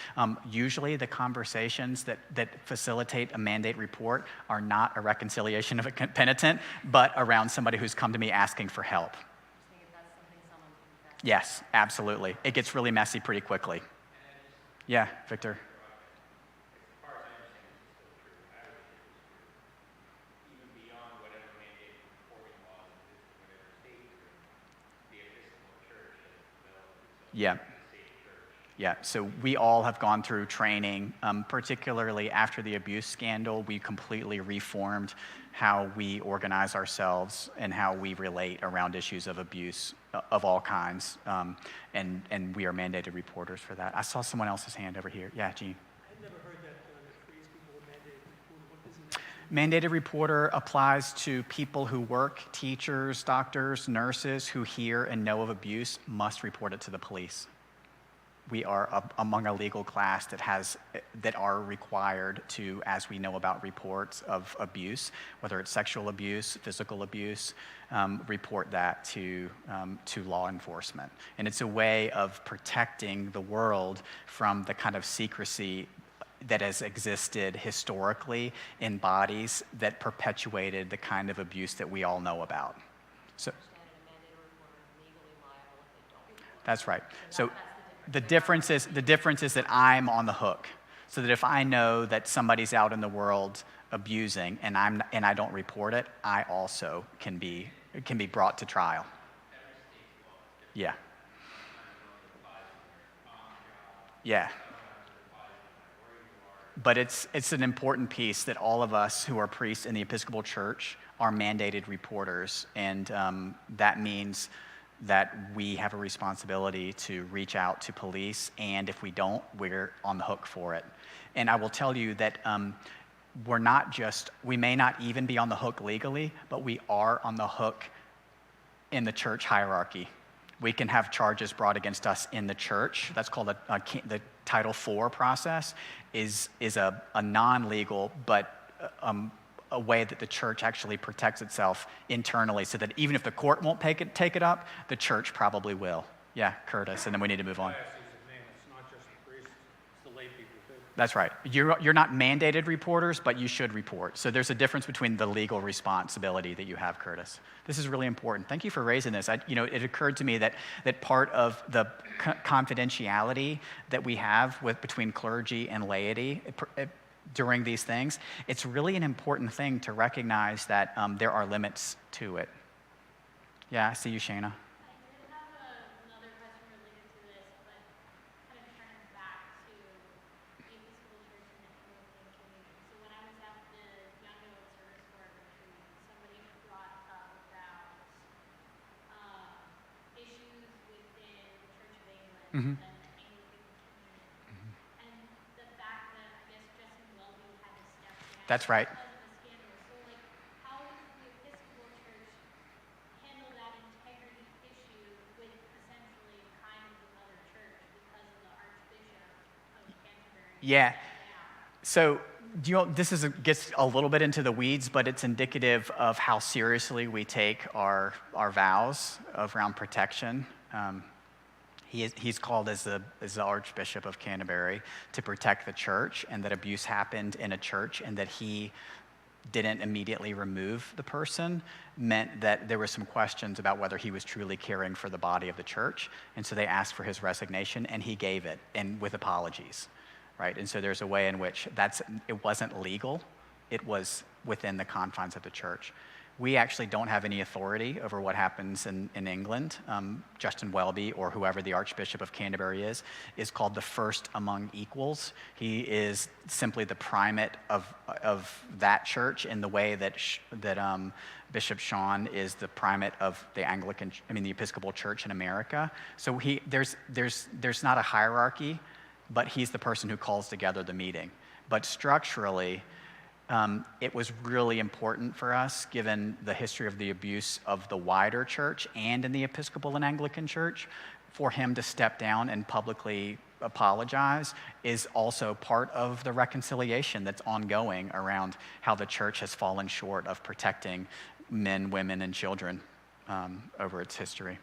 Usually the conversations that facilitate a mandate report are not a reconciliation of a penitent, but around somebody who's come to me asking for help. Yes, absolutely. It gets really messy pretty quickly. Yeah, Victor. Yeah. So we all have gone through training, particularly after the abuse scandal. We completely reformed how we organize ourselves and how we relate around issues of abuse of all kinds. And we are mandated reporters for that. I saw someone else's hand over here. Yeah, Gene. I've never heard that phrase before, mandated reporter. What does it mean? Mandated reporter applies to people who work, teachers, doctors, nurses, who hear and know of abuse must report it to the police. We are among a legal class that are required to, as we know about reports of abuse, whether it's sexual abuse, physical abuse, report that to law enforcement. And it's a way of protecting the world from the kind of secrecy that has existed historically in bodies that perpetuated the kind of abuse that we all know about. So that's right. So the difference is that I'm on the hook. So that if I know that somebody's out in the world abusing and I don't report it, I also can be brought to trial. Yeah. Yeah. But it's an important piece that all of us who are priests in the Episcopal Church are mandated reporters, and that means that we have a responsibility to reach out to police, and if we don't, we're on the hook for it. And I will tell you that we may not even be on the hook legally, but we are on the hook in the church hierarchy. We can have charges brought against us in the church. That's called the Title IV process, is a non-legal, but a way that the church actually protects itself internally, so that even if the court won't take it up, the church probably will. Yeah, Curtis, and then we need to move on. It's not just the priests, it's the lay people too. That's right. You're not mandated reporters, but you should report. So there's a difference between the legal responsibility that you have, Curtis. This is really important. Thank you for raising this. It occurred to me that part of the confidentiality that we have between clergy and laity during these things, it's really an important thing to recognize that there are limits to it. Yeah, I see you, Shayna. I did have another question related to this, but kind of turning back to the Episcopal Church and the Anglican community. So when I was at the Young Adult Service Corps retreat, somebody brought up about issues within the Church of England Mm-hmm. and the Anglican community. And the fact that, I guess, Justin Welby had to step down That's right. because of the scandal. So, like, how does the Episcopal Church handle that integrity issue with essentially kind of another church because of the Archbishop of Canterbury? Yeah. So gets a little bit into the weeds, but it's indicative of how seriously we take our vows around protection. He's called as the Archbishop of Canterbury to protect the church, and that abuse happened in a church, and that he didn't immediately remove the person meant that there were some questions about whether he was truly caring for the body of the church. And so they asked for his resignation, and he gave it, and with apologies, right? And so there's a way in which it wasn't legal. It was within the confines of the church. We actually don't have any authority over what happens in England. Justin Welby, or whoever the Archbishop of Canterbury is called the first among equals. He is simply the primate of that church, in the way that Bishop Sean is the primate of the the Episcopal Church in America. So there's not a hierarchy, but he's the person who calls together the meeting. But structurally, it was really important for us, given the history of the abuse of the wider church and in the Episcopal and Anglican Church, for him to step down and publicly apologize is also part of the reconciliation that's ongoing around how the church has fallen short of protecting men, women, and children over its history.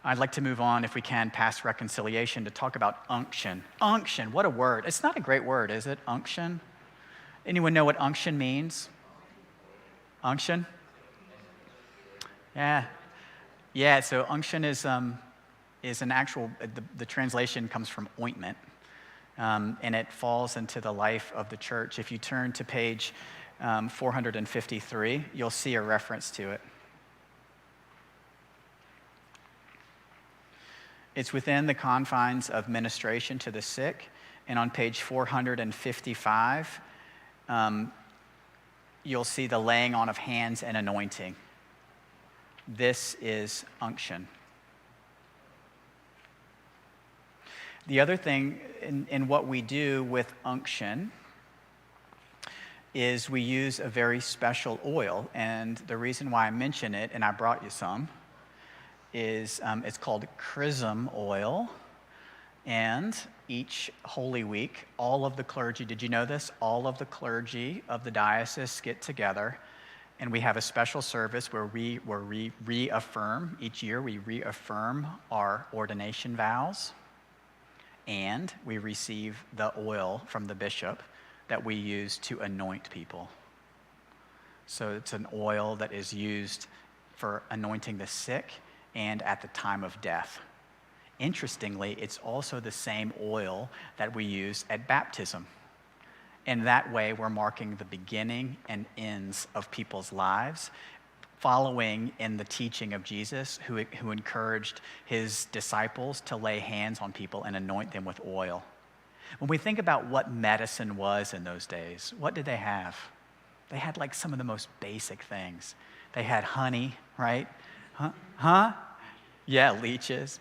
I'd like to move on, if we can, past reconciliation to talk about unction. Unction, what a word. It's not a great word, is it? Unction? Anyone know what unction means? Unction? Yeah. Yeah, so unction is an actual, the translation comes from ointment, and it falls into the life of the church. If you turn to page 453, you'll see a reference to it. It's within the confines of ministration to the sick, and on page 455, you'll see the laying on of hands and anointing. This is unction. The other thing in what we do with unction is we use a very special oil, and the reason why I mention it, and I brought you some, is it's called chrism oil, and each Holy Week, all of the clergy, did you know this? All of the clergy of the diocese get together, and we have a special service where we reaffirm, each year we reaffirm our ordination vows, and we receive the oil from the bishop that we use to anoint people. So it's an oil that is used for anointing the sick and at the time of death. Interestingly, it's also the same oil that we use at baptism. In that way, we're marking the beginning and ends of people's lives, following in the teaching of Jesus, who encouraged his disciples to lay hands on people and anoint them with oil. When we think about what medicine was in those days, what did they have? They had like some of the most basic things. They had honey, right? Huh? Yeah, leeches.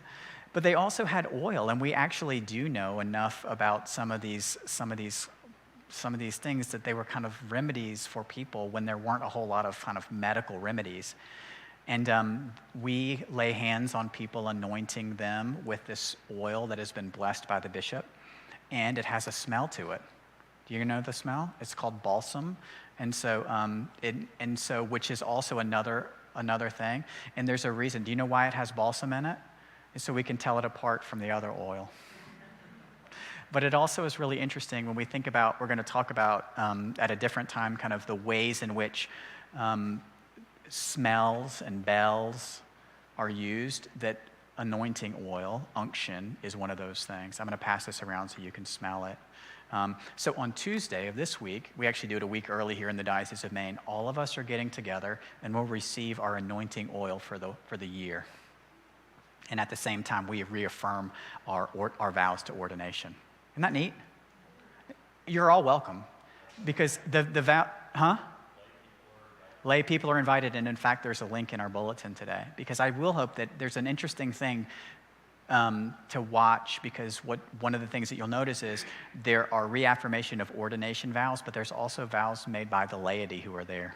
But they also had oil, and we actually do know enough about some of these things that they were kind of remedies for people when there weren't a whole lot of kind of medical remedies. And we lay hands on people, anointing them with this oil that has been blessed by the bishop, and it has a smell to it. Do you know the smell? It's called balsam, and so which is also another thing. And there's a reason. Do you know why it has balsam in it? It's so we can tell it apart from the other oil. But it also is really interesting when we think about, we're going to talk about at a different time kind of the ways in which smells and bells are used, that anointing oil, unction, is one of those things. I'm going to pass this around so you can smell it. So on Tuesday of this week, we actually do it a week early here in the Diocese of Maine, all of us are getting together and we'll receive our anointing oil for the year. And at the same time, we reaffirm our vows to ordination. Isn't that neat? You're all welcome. Because the vow, lay people are invited, and in fact, there's a link in our bulletin today. Because I will hope that there's an interesting thing to watch, because one of the things that you'll notice is there are reaffirmation of ordination vows, but there's also vows made by the laity who are there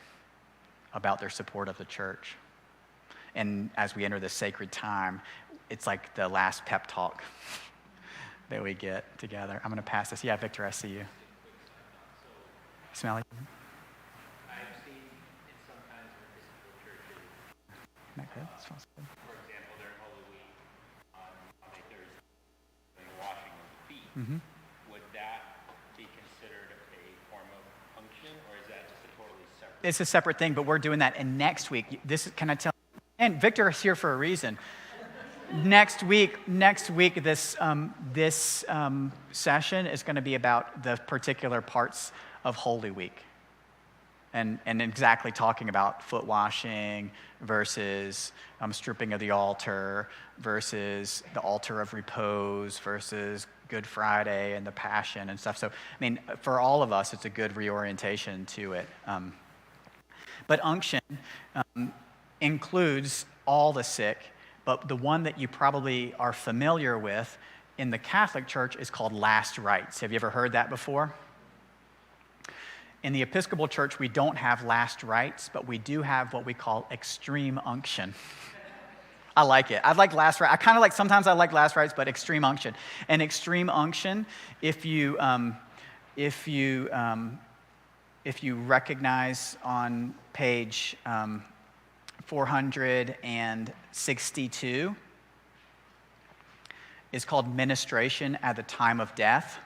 about their support of the church. And as we enter this sacred time, it's like the last pep talk that we get together. I'm going to pass this. Yeah, Victor, I see you. Smelly? I've seen it sometimes in Episcopal churches. Not good. That smells good. For example, during Holy Week on Monday, Thursday, and the washing of the feet. Mm-hmm. Would that be considered a form of unction, or is that just a totally separate? It's a separate thing, but we're doing that. And next week, can I tell? And Victor is here for a reason. Next week, this session is going to be about the particular parts of Holy Week, and exactly talking about foot washing versus stripping of the altar versus the altar of repose versus Good Friday and the Passion and stuff. So, I mean, for all of us, it's a good reorientation to it. But unction includes all the sick. But the one that you probably are familiar with in the Catholic Church is called last rites. Have you ever heard that before? In the Episcopal Church, we don't have last rites, but we do have what we call extreme unction. I like it. I like last rites. Sometimes I like last rites, but extreme unction. And extreme unction, if you recognize on page 462, is called ministration at the time of death.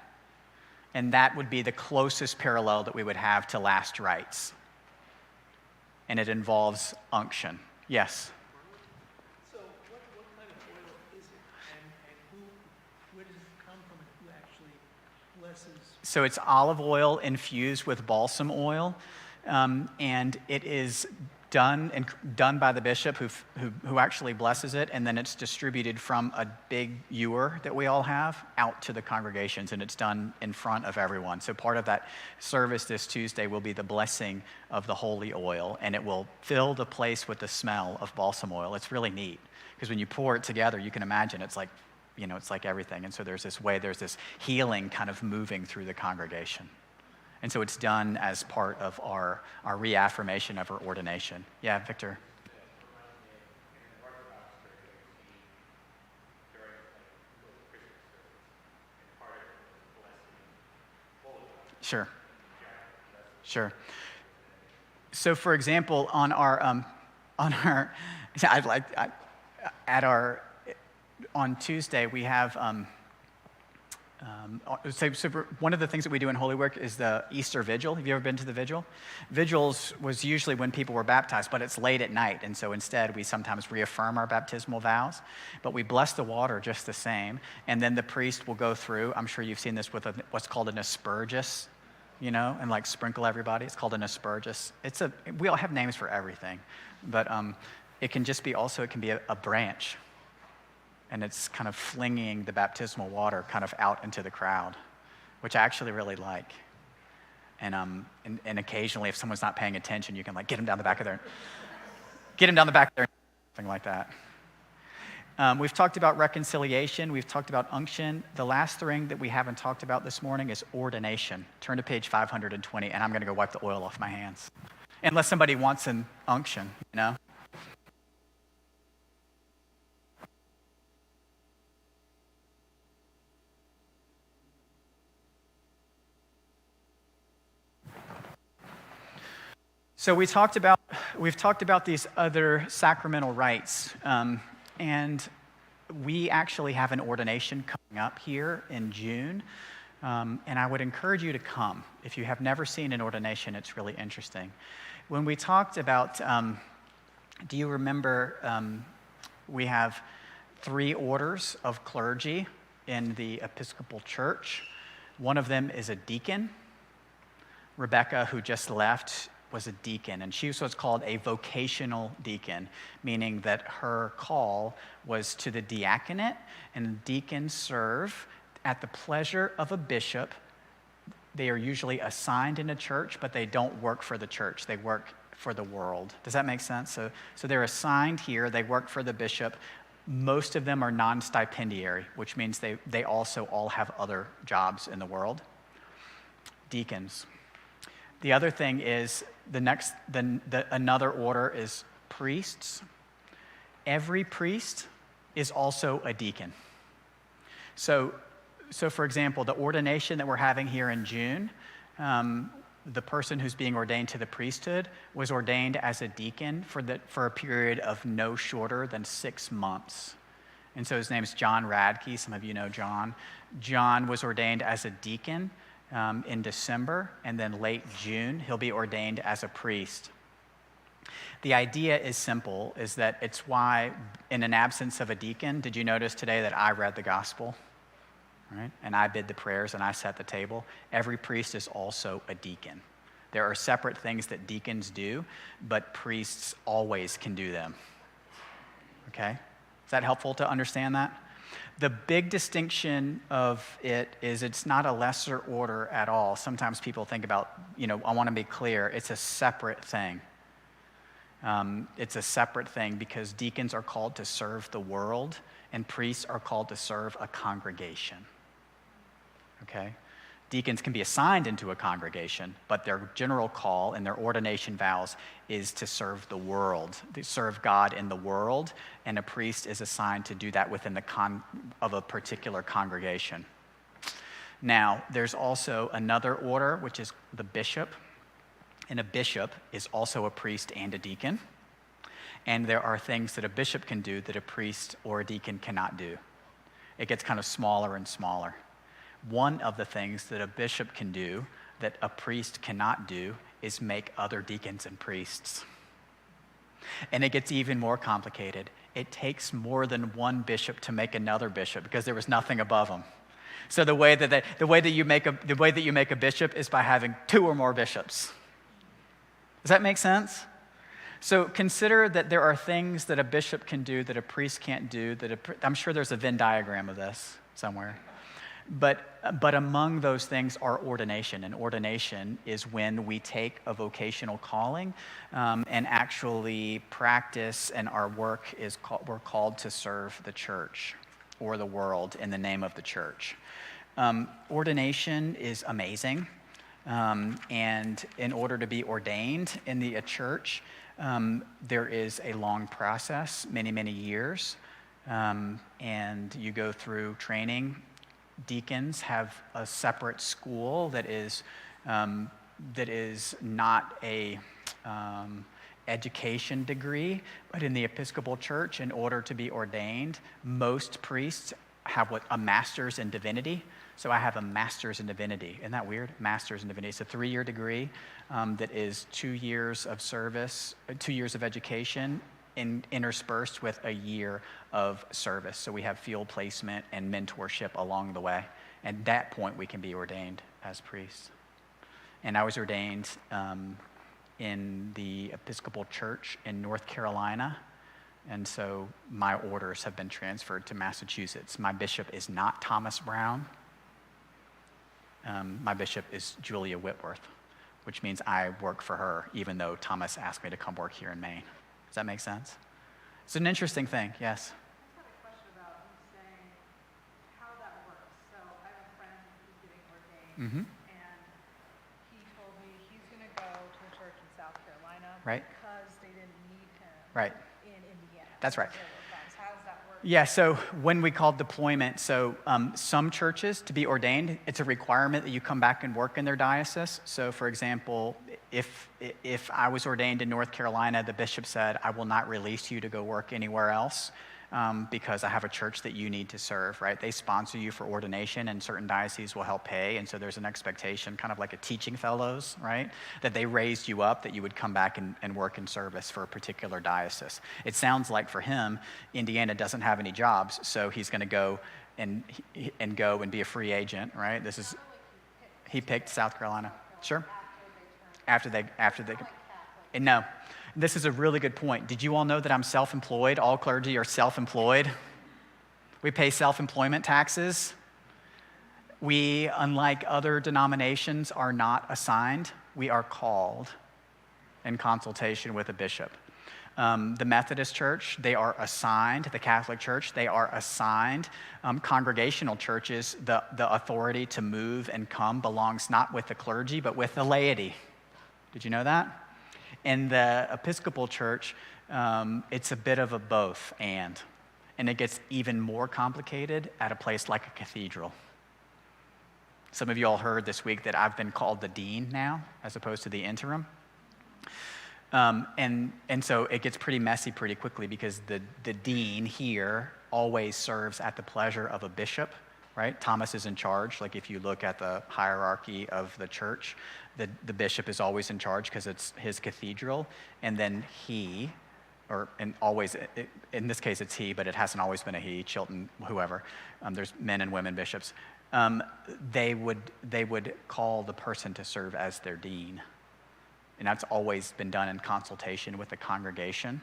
And that would be the closest parallel that we would have to last rites. And it involves unction. Yes? So what kind of oil is it? And where does it come from, and who actually blesses? So it's olive oil infused with balsam oil. And it is done by the bishop who actually blesses it, and then it's distributed from a big ewer that we all have out to the congregations, and it's done in front of everyone. So part of that service this Tuesday will be the blessing of the holy oil, and it will fill the place with the smell of balsam oil. It's really neat, because when you pour it together, you can imagine it's like everything. And so there's this healing kind of moving through the congregation. And so it's done as part of our reaffirmation of our ordination. Yeah, Victor? Sure. So, for example, on Tuesday we have. So one of the things that we do in Holy Week is the Easter Vigil. Have you ever been to the Vigil? Vigils was usually when people were baptized, but it's late at night, and so instead we sometimes reaffirm our baptismal vows, but we bless the water just the same, and then the priest will go through. I'm sure you've seen this with what's called an aspergus and like sprinkle everybody. It's called an aspergus. We all have names for everything, but it can just be also, it can be a branch, and it's kind of flinging the baptismal water kind of out into the crowd, which I actually really like. And occasionally, if someone's not paying attention, you can like get them down the back of their, something like that. We've talked about reconciliation. We've talked about unction. The last thing that we haven't talked about this morning is ordination. Turn to page 520, and I'm going to go wipe the oil off my hands. Unless somebody wants an unction, So we've talked about these other sacramental rites, and we actually have an ordination coming up here in June, and I would encourage you to come. If you have never seen an ordination, it's really interesting. When we talked about, do you remember, we have 3 orders of clergy in the Episcopal Church. One of them is a deacon. Rebecca, who just left, was a deacon, and she was what's called a vocational deacon, meaning that her call was to the diaconate, and deacons serve at the pleasure of a bishop. They are usually assigned in a church, but they don't work for the church. They work for the world. Does that make sense? So they're assigned here. They work for the bishop. Most of them are non-stipendiary, which means they also all have other jobs in the world. Deacons. The other thing is another order is priests. Every priest is also a deacon. So for example, the ordination that we're having here in June, the person who's being ordained to the priesthood was ordained as a deacon for a period of no shorter than 6 months. And so his name is John Radke. Some of you know John. John was ordained as a deacon in December, and then late June, he'll be ordained as a priest. The idea is simple, is that it's why, in an absence of a deacon, did you notice today that I read the gospel? Right? And I bid the prayers and I set the table. Every priest is also a deacon. There are separate things that deacons do, but priests always can do them. Okay? Is that helpful to understand that? The big distinction of it is it's not a lesser order at all. Sometimes people think about, I want to be clear, it's a separate thing. It's a separate thing because deacons are called to serve the world and priests are called to serve a congregation. Okay? Deacons can be assigned into a congregation, but their general call and their ordination vows is to serve the world. They serve God in the world, and a priest is assigned to do that within of a particular congregation. Now, there's also another order, which is the bishop, and a bishop is also a priest and a deacon, and there are things that a bishop can do that a priest or a deacon cannot do. It gets kind of smaller and smaller. One of the things that a bishop can do that a priest cannot do is make other deacons and priests. And it gets even more complicated. It takes more than one bishop to make another bishop because there was nothing above them. So the way that you make a bishop is by having 2 or more bishops. Does that make sense? So consider that there are things that a bishop can do that a priest can't do. I'm sure there's a Venn diagram of this somewhere. But among those things are ordination, and ordination is when we take a vocational calling and actually practice, and our work we're called to serve the church or the world in the name of the church. Ordination is amazing, and in order to be ordained in a church, there is a long process, many, many years, and you go through training. Deacons have a separate school that is not a education degree, but in the Episcopal Church, in order to be ordained, most priests have a master's in divinity. So I have a master's in divinity. Isn't that weird? Master's in divinity. It's a 3-year degree that is 2 years of service, 2 years of education, interspersed with a year of service. So we have field placement and mentorship along the way. At that point, we can be ordained as priests. and I was ordained in the Episcopal Church in North Carolina. And so my orders have been transferred to Massachusetts. My bishop is not Thomas Brown. My bishop is Julia Whitworth, which means I work for her, even though Thomas asked me to come work here in Maine. Does that make sense? It's an interesting thing, yes. I just had a question about you saying how that works. So I have a friend who's getting ordained, and he told me he's going to go to a church in South Carolina Right. because they didn't need him Right. in Indiana. That's right. because there were funds. How does that work? Yeah, so when we call deployment, so some churches, to be ordained, it's a requirement that you come back and work in their diocese. So for example, if I was ordained in North Carolina, the bishop said, I will not release you to go work anywhere else because I have a church that you need to serve, right? They sponsor you for ordination, and certain dioceses will help pay, and so there's an expectation, kind of like a teaching fellows, right? That they raised you up, that you would come back and work in service for a particular diocese. It sounds like for him, Indiana doesn't have any jobs, so he's going to go and be a free agent, right? He picked South Carolina. Sure. After they, and no, this is a really good point. Did you all know that I'm self-employed? All clergy are self-employed. We pay self-employment taxes. We, unlike other denominations, are not assigned. We are called in consultation with a bishop. The Methodist Church, they are assigned. The Catholic Church, they are assigned. Congregational churches, the authority to move and come belongs not with the clergy, but with the laity. Did you know that? In the Episcopal Church, it's a bit of a both and it gets even more complicated at a place like a cathedral. Some of you all heard this week that I've been called the dean now, as opposed to the interim. And so it gets pretty messy pretty quickly because the dean here always serves at the pleasure of a bishop, right? Thomas is in charge. Like if you look at the hierarchy of the church, the bishop is always in charge because it's his cathedral. And then in this case it's he, but it hasn't always been a he, Chilton, whoever. There's men and women bishops. They would call the person to serve as their dean. And that's always been done in consultation with the congregation.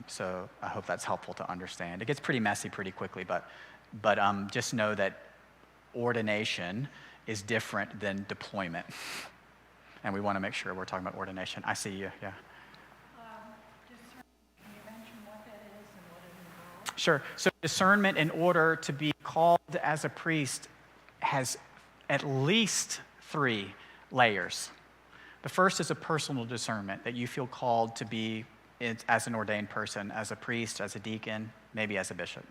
So I hope that's helpful to understand. It gets pretty messy pretty quickly, but just know that ordination is different than deployment. And we want to make sure we're talking about ordination. I see you, yeah. Discernment, can you mention what that is and what it involves? Sure. So discernment, in order to be called as a priest, has at least 3 layers. The first is a personal discernment, that you feel called to be as an ordained person, as a priest, as a deacon, maybe as a bishop.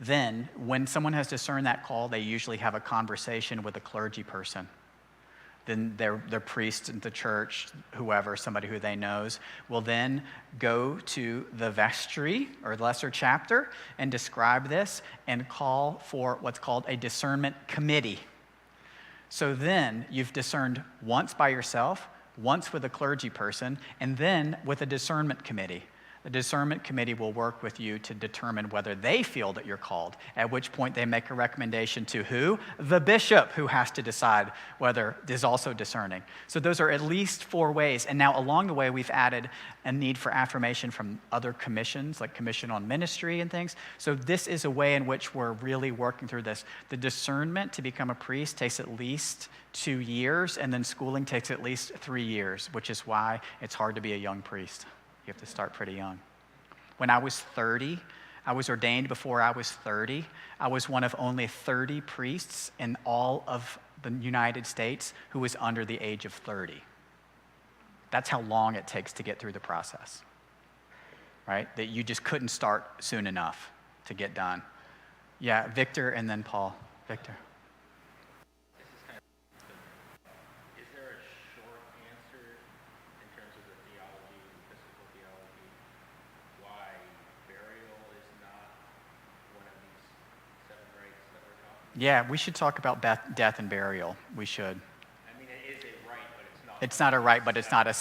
Then, when someone has discerned that call, they usually have a conversation with a clergy person. Then their priest in the church, whoever, somebody who they knows, will then go to the vestry or lesser chapter and describe this and call for what's called a discernment committee. So then you've discerned once by yourself, once with a clergy person, and then with a discernment committee. The discernment committee will work with you to determine whether they feel that you're called, at which point they make a recommendation to who? The bishop, who has to decide whether is also discerning. So those are at least 4 ways. And now along the way, we've added a need for affirmation from other commissions, like Commission on Ministry and things. So this is a way in which we're really working through this. The discernment to become a priest takes at least 2 years, and then schooling takes at least 3 years, which is why it's hard to be a young priest. You have to start pretty young. When I was 30, I was ordained before I was 30. I was one of only 30 priests in all of the United States who was under the age of 30. That's how long it takes to get through the process, right? That you just couldn't start soon enough to get done. Yeah, Victor and then Paul. Victor. Is there a short answer in terms of the theology, episcopal theology, why burial is not one of these 7 rites that we're talking about? Yeah, we should talk about death and burial. We should. I mean, it is a rite, but it's not. It's not a rite, but it's not a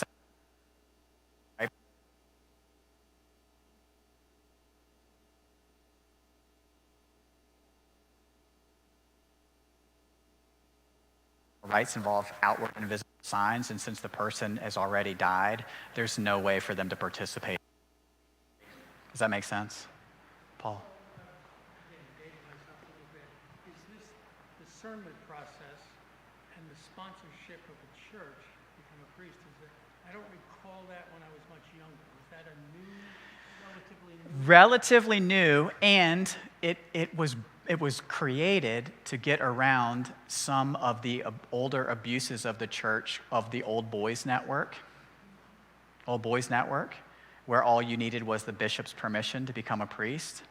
rites involve outward and visible signs, and since the person has already died, there's no way for them to participate. Does that make sense, Paul? Again, dating myself a little bit, is this discernment process and the sponsorship of a church to become a priest, I don't recall that when I was much younger. Was that a new, relatively new? Relatively new, and it was created to get around some of the older abuses of the church of the old boys network, where all you needed was the bishop's permission to become a priest.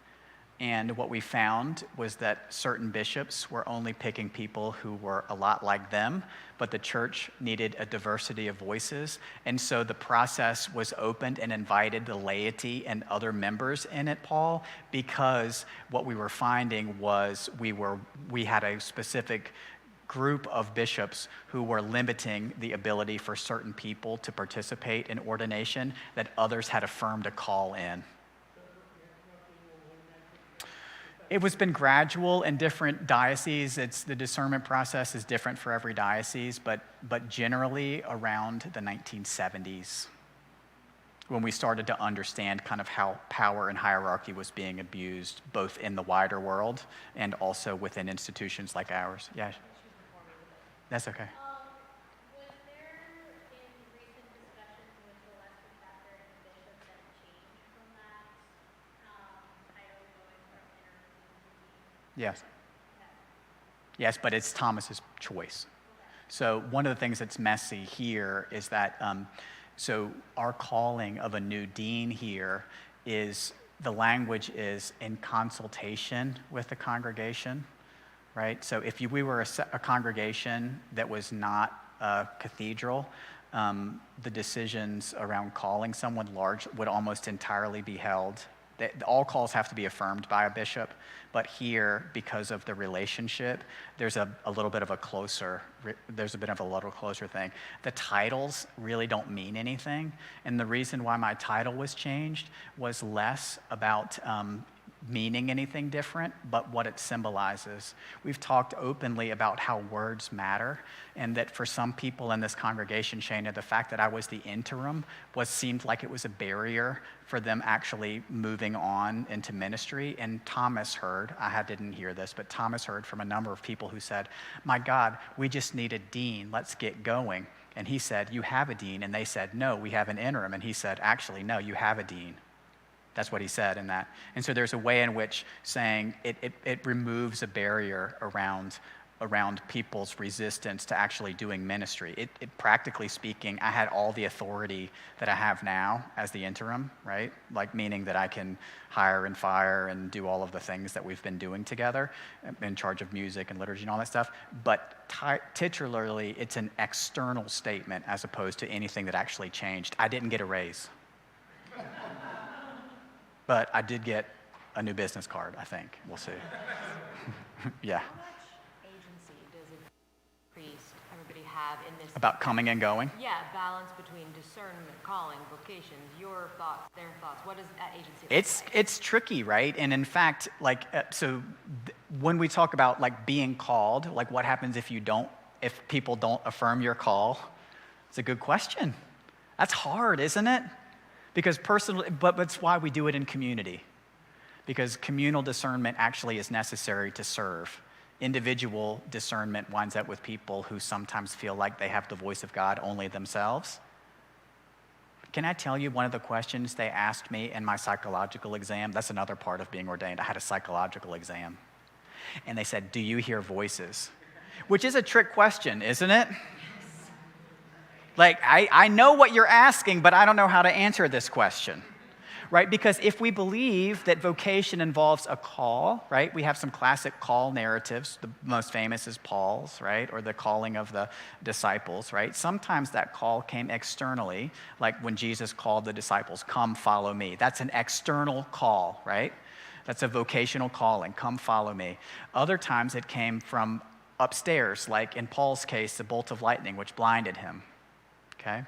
And what we found was that certain bishops were only picking people who were a lot like them, but the church needed a diversity of voices. And so the process was opened and invited the laity and other members in it, Paul, because what we were finding was we had a specific group of bishops who were limiting the ability for certain people to participate in ordination that others had affirmed a call in. It was been gradual in different dioceses. The discernment process is different for every diocese, but generally around the 1970s, when we started to understand kind of how power and hierarchy was being abused, both in the wider world and also within institutions like ours. Yeah, that's okay. Was there, in recent discussions with the Western chapter and the bishops, that changed from that title going from interim to dean? Yes. Yes, but it's Thomas's choice. So one of the things that's messy here is that, so our calling of a new dean here is, the language is in consultation with the congregation, right? So if we were a congregation that was not a cathedral, the decisions around calling someone large would almost entirely be held. All calls have to be affirmed by a bishop, but here, because of the relationship, there's a little bit of a closer thing. The titles really don't mean anything, and the reason why my title was changed was less about meaning anything different, but what it symbolizes. We've talked openly about how words matter, and that for some people in this congregation, Shana, the fact that I was the interim seemed like it was a barrier for them actually moving on into ministry. And Thomas heard, didn't hear this, but Thomas heard from a number of people who said, "My God, we just need a dean, let's get going." And he said, "You have a dean." And they said, "No, we have an interim." And he said, "Actually, no, you have a dean." That's what he said in that. And so there's a way in which saying it removes a barrier around people's resistance to actually doing ministry. Practically speaking, I had all the authority that I have now as the interim, right? Like, meaning that I can hire and fire and do all of the things that we've been doing together, in charge of music and liturgy and all that stuff. But titularly, it's an external statement as opposed to anything that actually changed. I didn't get a raise. But I did get a new business card, I think. We'll see. Yeah. How much agency does a priest, everybody have in this? About coming and going? Yeah, balance between discernment, calling, vocations, your thoughts, their thoughts. What does that agency look like? It's tricky, right? And in fact, when we talk about like being called, like what happens if people don't affirm your call? It's a good question. That's hard, isn't it? Because but it's why we do it in community. Because communal discernment actually is necessary to serve. Individual discernment winds up with people who sometimes feel like they have the voice of God only themselves. Can I tell you one of the questions they asked me in my psychological exam? That's another part of being ordained. I had a psychological exam. And they said, "Do you hear voices?" Which is a trick question, isn't it? Like, I know what you're asking, but I don't know how to answer this question, right? Because if we believe that vocation involves a call, right? We have some classic call narratives. The most famous is Paul's, right? Or the calling of the disciples, right? Sometimes that call came externally, like when Jesus called the disciples, "Come, follow me." That's an external call, right? That's a vocational calling, "Come, follow me." Other times it came from upstairs, like in Paul's case, the bolt of lightning, which blinded him. Okay?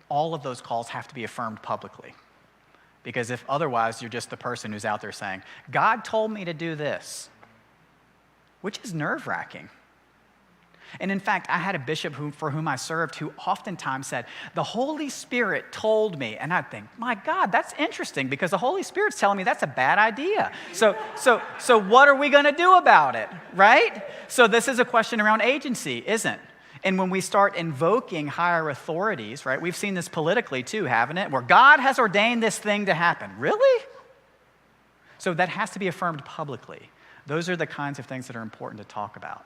All of those calls have to be affirmed publicly. Because if otherwise, you're just the person who's out there saying, "God told me to do this," which is nerve-wracking. And in fact, I had a bishop for whom I served who oftentimes said, the Holy Spirit told me. And I'd think, my God, that's interesting because the Holy Spirit's telling me that's a bad idea. So what are we going to do about it, right? So this is a question around agency, isn't it? And when we start invoking higher authorities, right, we've seen this politically too, haven't it? Where God has ordained this thing to happen. Really? So that has to be affirmed publicly. Those are the kinds of things that are important to talk about,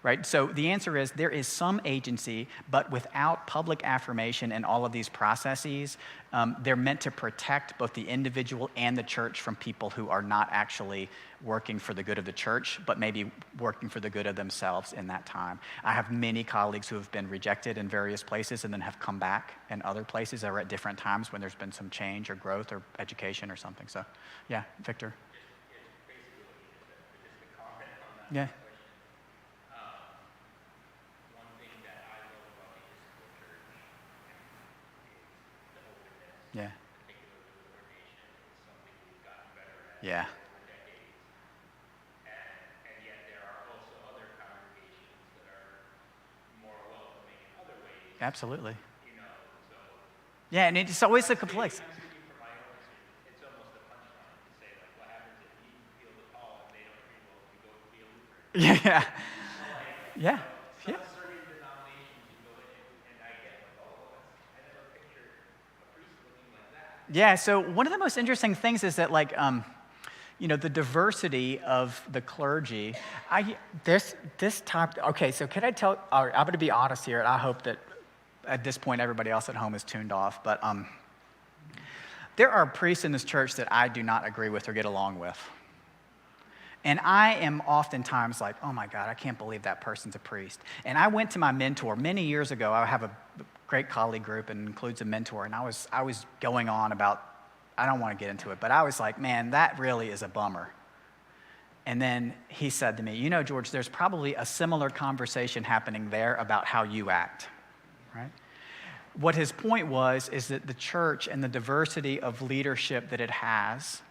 right? So the answer is there is some agency, but without public affirmation in all of these processes, they're meant to protect both the individual and the church from people who are not actually working for the good of the church, but maybe working for the good of themselves in that time. I have many colleagues who have been rejected in various places and then have come back in other places or at different times when there's been some change or growth or education or something. So, yeah, Victor. Yeah. One thing that I love about the Episcopal Church is the openness. Yeah. Particularly with ordination, it's something we've gotten better at Yeah. over decades. And yet there are also other congregations that are more welcoming in other ways. Absolutely. You know, so Yeah, and it's always a complex. I'm speaking from my own experience. It's almost a punchline to say, like, what happens if you feel the call and they don't agree? Well, you go be a Lutheran. Yeah. Yeah. Some Yeah. certain denominations you go in and I get like, oh, I never pictured a priest looking like that. Yeah, so one of the most interesting things is that, like, the diversity of the clergy. This topic. Okay, so can I tell? All right, I'm going to be honest here, and I hope that at this point everybody else at home is tuned off. But there are priests in this church that I do not agree with or get along with. And I am oftentimes like, oh my God, I can't believe that person's a priest. And I went to my mentor many years ago. I have a great colleague group and includes a mentor. And I was going on about, I don't want to get into it, but I was like, man, that really is a bummer. And then he said to me, you know, George, there's probably a similar conversation happening there about how you act, right? What his point was is that the church and the diversity of leadership that it has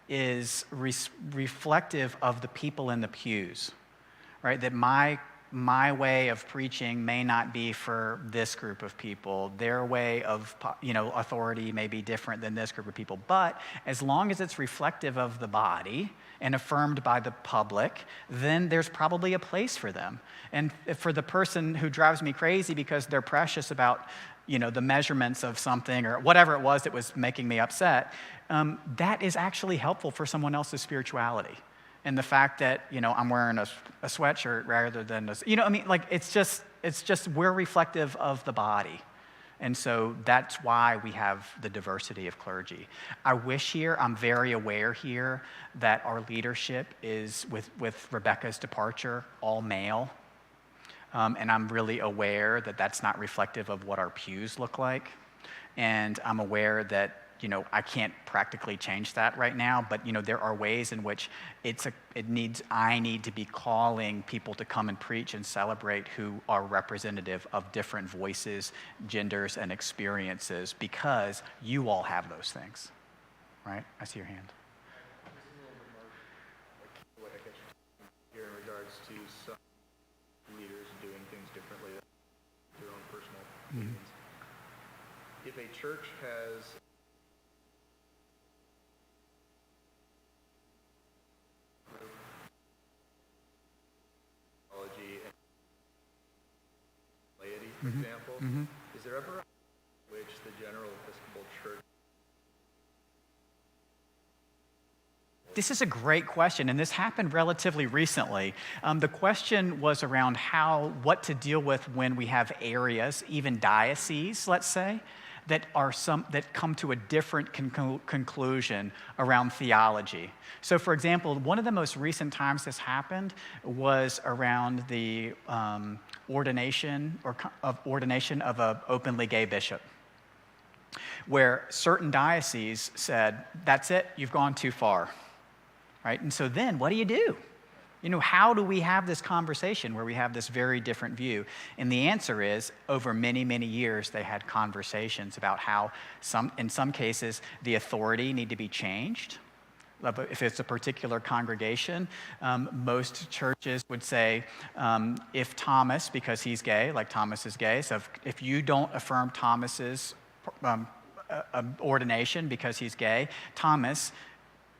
is reflective of the people in the pews, right? That my way of preaching may not be for this group of people. Their way of, authority may be different than this group of people. But as long as it's reflective of the body and affirmed by the public, then there's probably a place for them. And for the person who drives me crazy because they're precious about, the measurements of something or whatever it was that was making me upset, that is actually helpful for someone else's spirituality. And the fact that, I'm wearing a sweatshirt rather than it's just we're reflective of the body. And so that's why we have the diversity of clergy. I'm very aware here that our leadership is, with Rebecca's departure, all male. And I'm really aware that that's not reflective of what our pews look like. And I'm aware that, I can't practically change that right now, but, there are ways in which I need to be calling people to come and preach and celebrate who are representative of different voices, genders, and experiences, because you all have those things, right? I see your hand. This is a little bit more like what I get you here in regards to some leaders doing things differently, their own personal opinions. If a church has theology and laity, for example, is there ever a which the general Episcopal Church? This is a great question, and this happened relatively recently. The question was around what to deal with when we have areas, even dioceses, let's say, that come to a different conclusion around theology. So, for example, one of the most recent times this happened was around the ordination of an openly gay bishop, where certain dioceses said, "That's it, you've gone too far." Right? And so then what do you do? How do we have this conversation where we have this very different view? And the answer is, over many, many years, they had conversations about how in some cases, the authority need to be changed, If it's a particular congregation, most churches would say, if Thomas, because he's gay, like Thomas is gay, so if you don't affirm Thomas's ordination because he's gay, Thomas,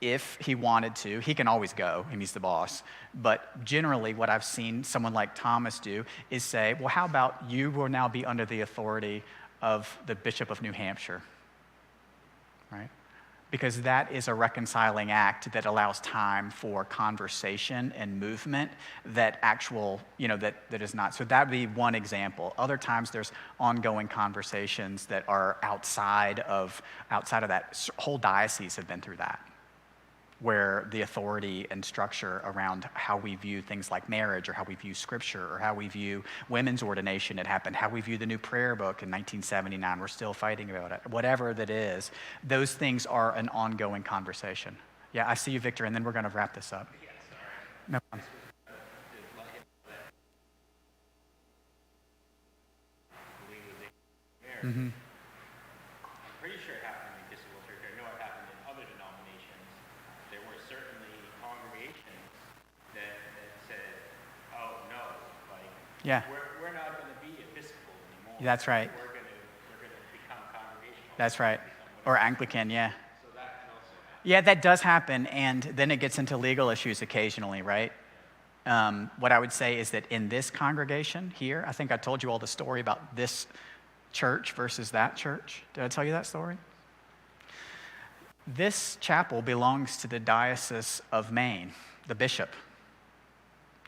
if he wanted to, he can always go, and he's the boss. But generally, what I've seen someone like Thomas do is say, well, how about you will now be under the authority of the Bishop of New Hampshire, right? Because that is a reconciling act that allows time for conversation and movement that that is not. So that would be one example. Other times there's ongoing conversations that are outside of that. Whole dioceses have been through that, where the authority and structure around how we view things like marriage, or how we view scripture, or how we view women's ordination had happened, how we view the new prayer book in 1979, we're still fighting about it. Whatever that is, those things are an ongoing conversation. Yeah, I see you, Victor, and then we're gonna wrap this up. Yeah, sorry. No problem. Mm-hmm. I'm pretty sure it happened in the Episcopal Church. I know it happened in other denominations. There were certainly congregations that said, oh, no, like, Yeah. we're not going to be Episcopal anymore. That's right. We're going to become congregational. That's right. Or Anglican, yeah. So that can also happen. Yeah, that does happen, and then it gets into legal issues occasionally, right? What I would say is that in this congregation here, I think I told you all the story about this church versus that church. Did I tell you that story? This chapel belongs to the Diocese of Maine, the bishop.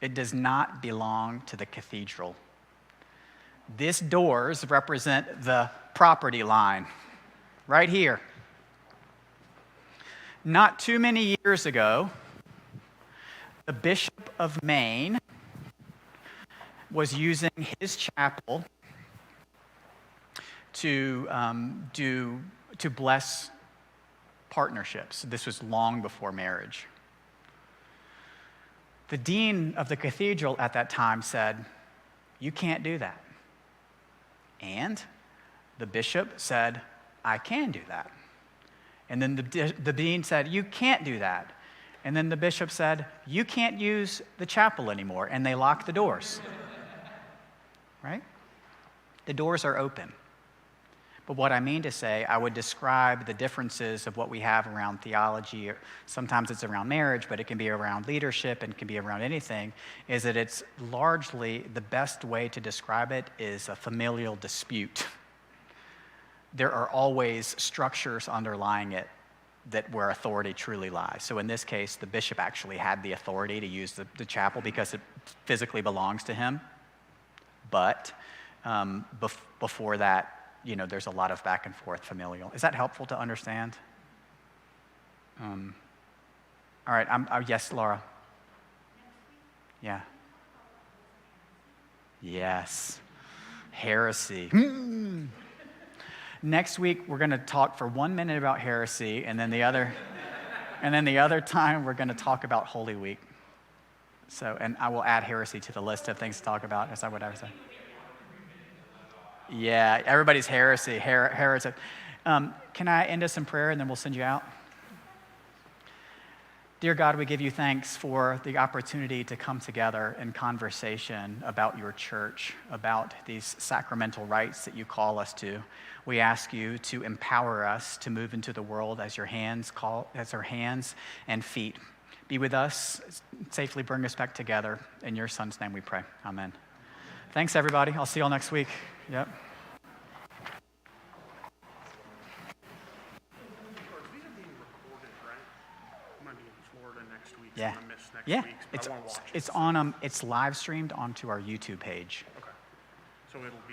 It does not belong to the cathedral. These doors represent the property line, right here. Not too many years ago, the Bishop of Maine was using his chapel to bless partnerships. This was long before marriage. The dean of the cathedral at that time said, "You can't do that." And the bishop said, "I can do that." And then the dean said, "You can't do that." And then the bishop said, "You can't use the chapel anymore." And they locked the doors. Right? The doors are open. But what I mean to say, I would describe the differences of what we have around theology. Sometimes it's around marriage, but it can be around leadership and it can be around anything, is that it's largely, the best way to describe it is a familial dispute. There are always structures underlying it where authority truly lies. So in this case, the bishop actually had the authority to use the chapel because it physically belongs to him. But before that, there's a lot of back and forth familial. Is that helpful to understand? All right, yes, Laura. Yeah. Yes. Heresy. Next week, we're going to talk for 1 minute about heresy, and then the other time, we're going to talk about Holy Week. So, and I will add heresy to the list of things to talk about. Is that what I was saying? Yeah, everybody's heresy. Heresy. Can I end us in prayer, and then we'll send you out? Dear God, we give you thanks for the opportunity to come together in conversation about your church, about these sacramental rites that you call us to. We ask you to empower us to move into the world as our hands and feet. Be with us, safely bring us back together. In your Son's name we pray. Amen. Thanks, everybody. I'll see you all next week. Yep. These are being recorded, right? I'm going to be in Florida next week, Yeah. so I'm going to miss next Yeah. week's, but I want to watch it. It's live streamed onto our YouTube page. Okay. So it'll be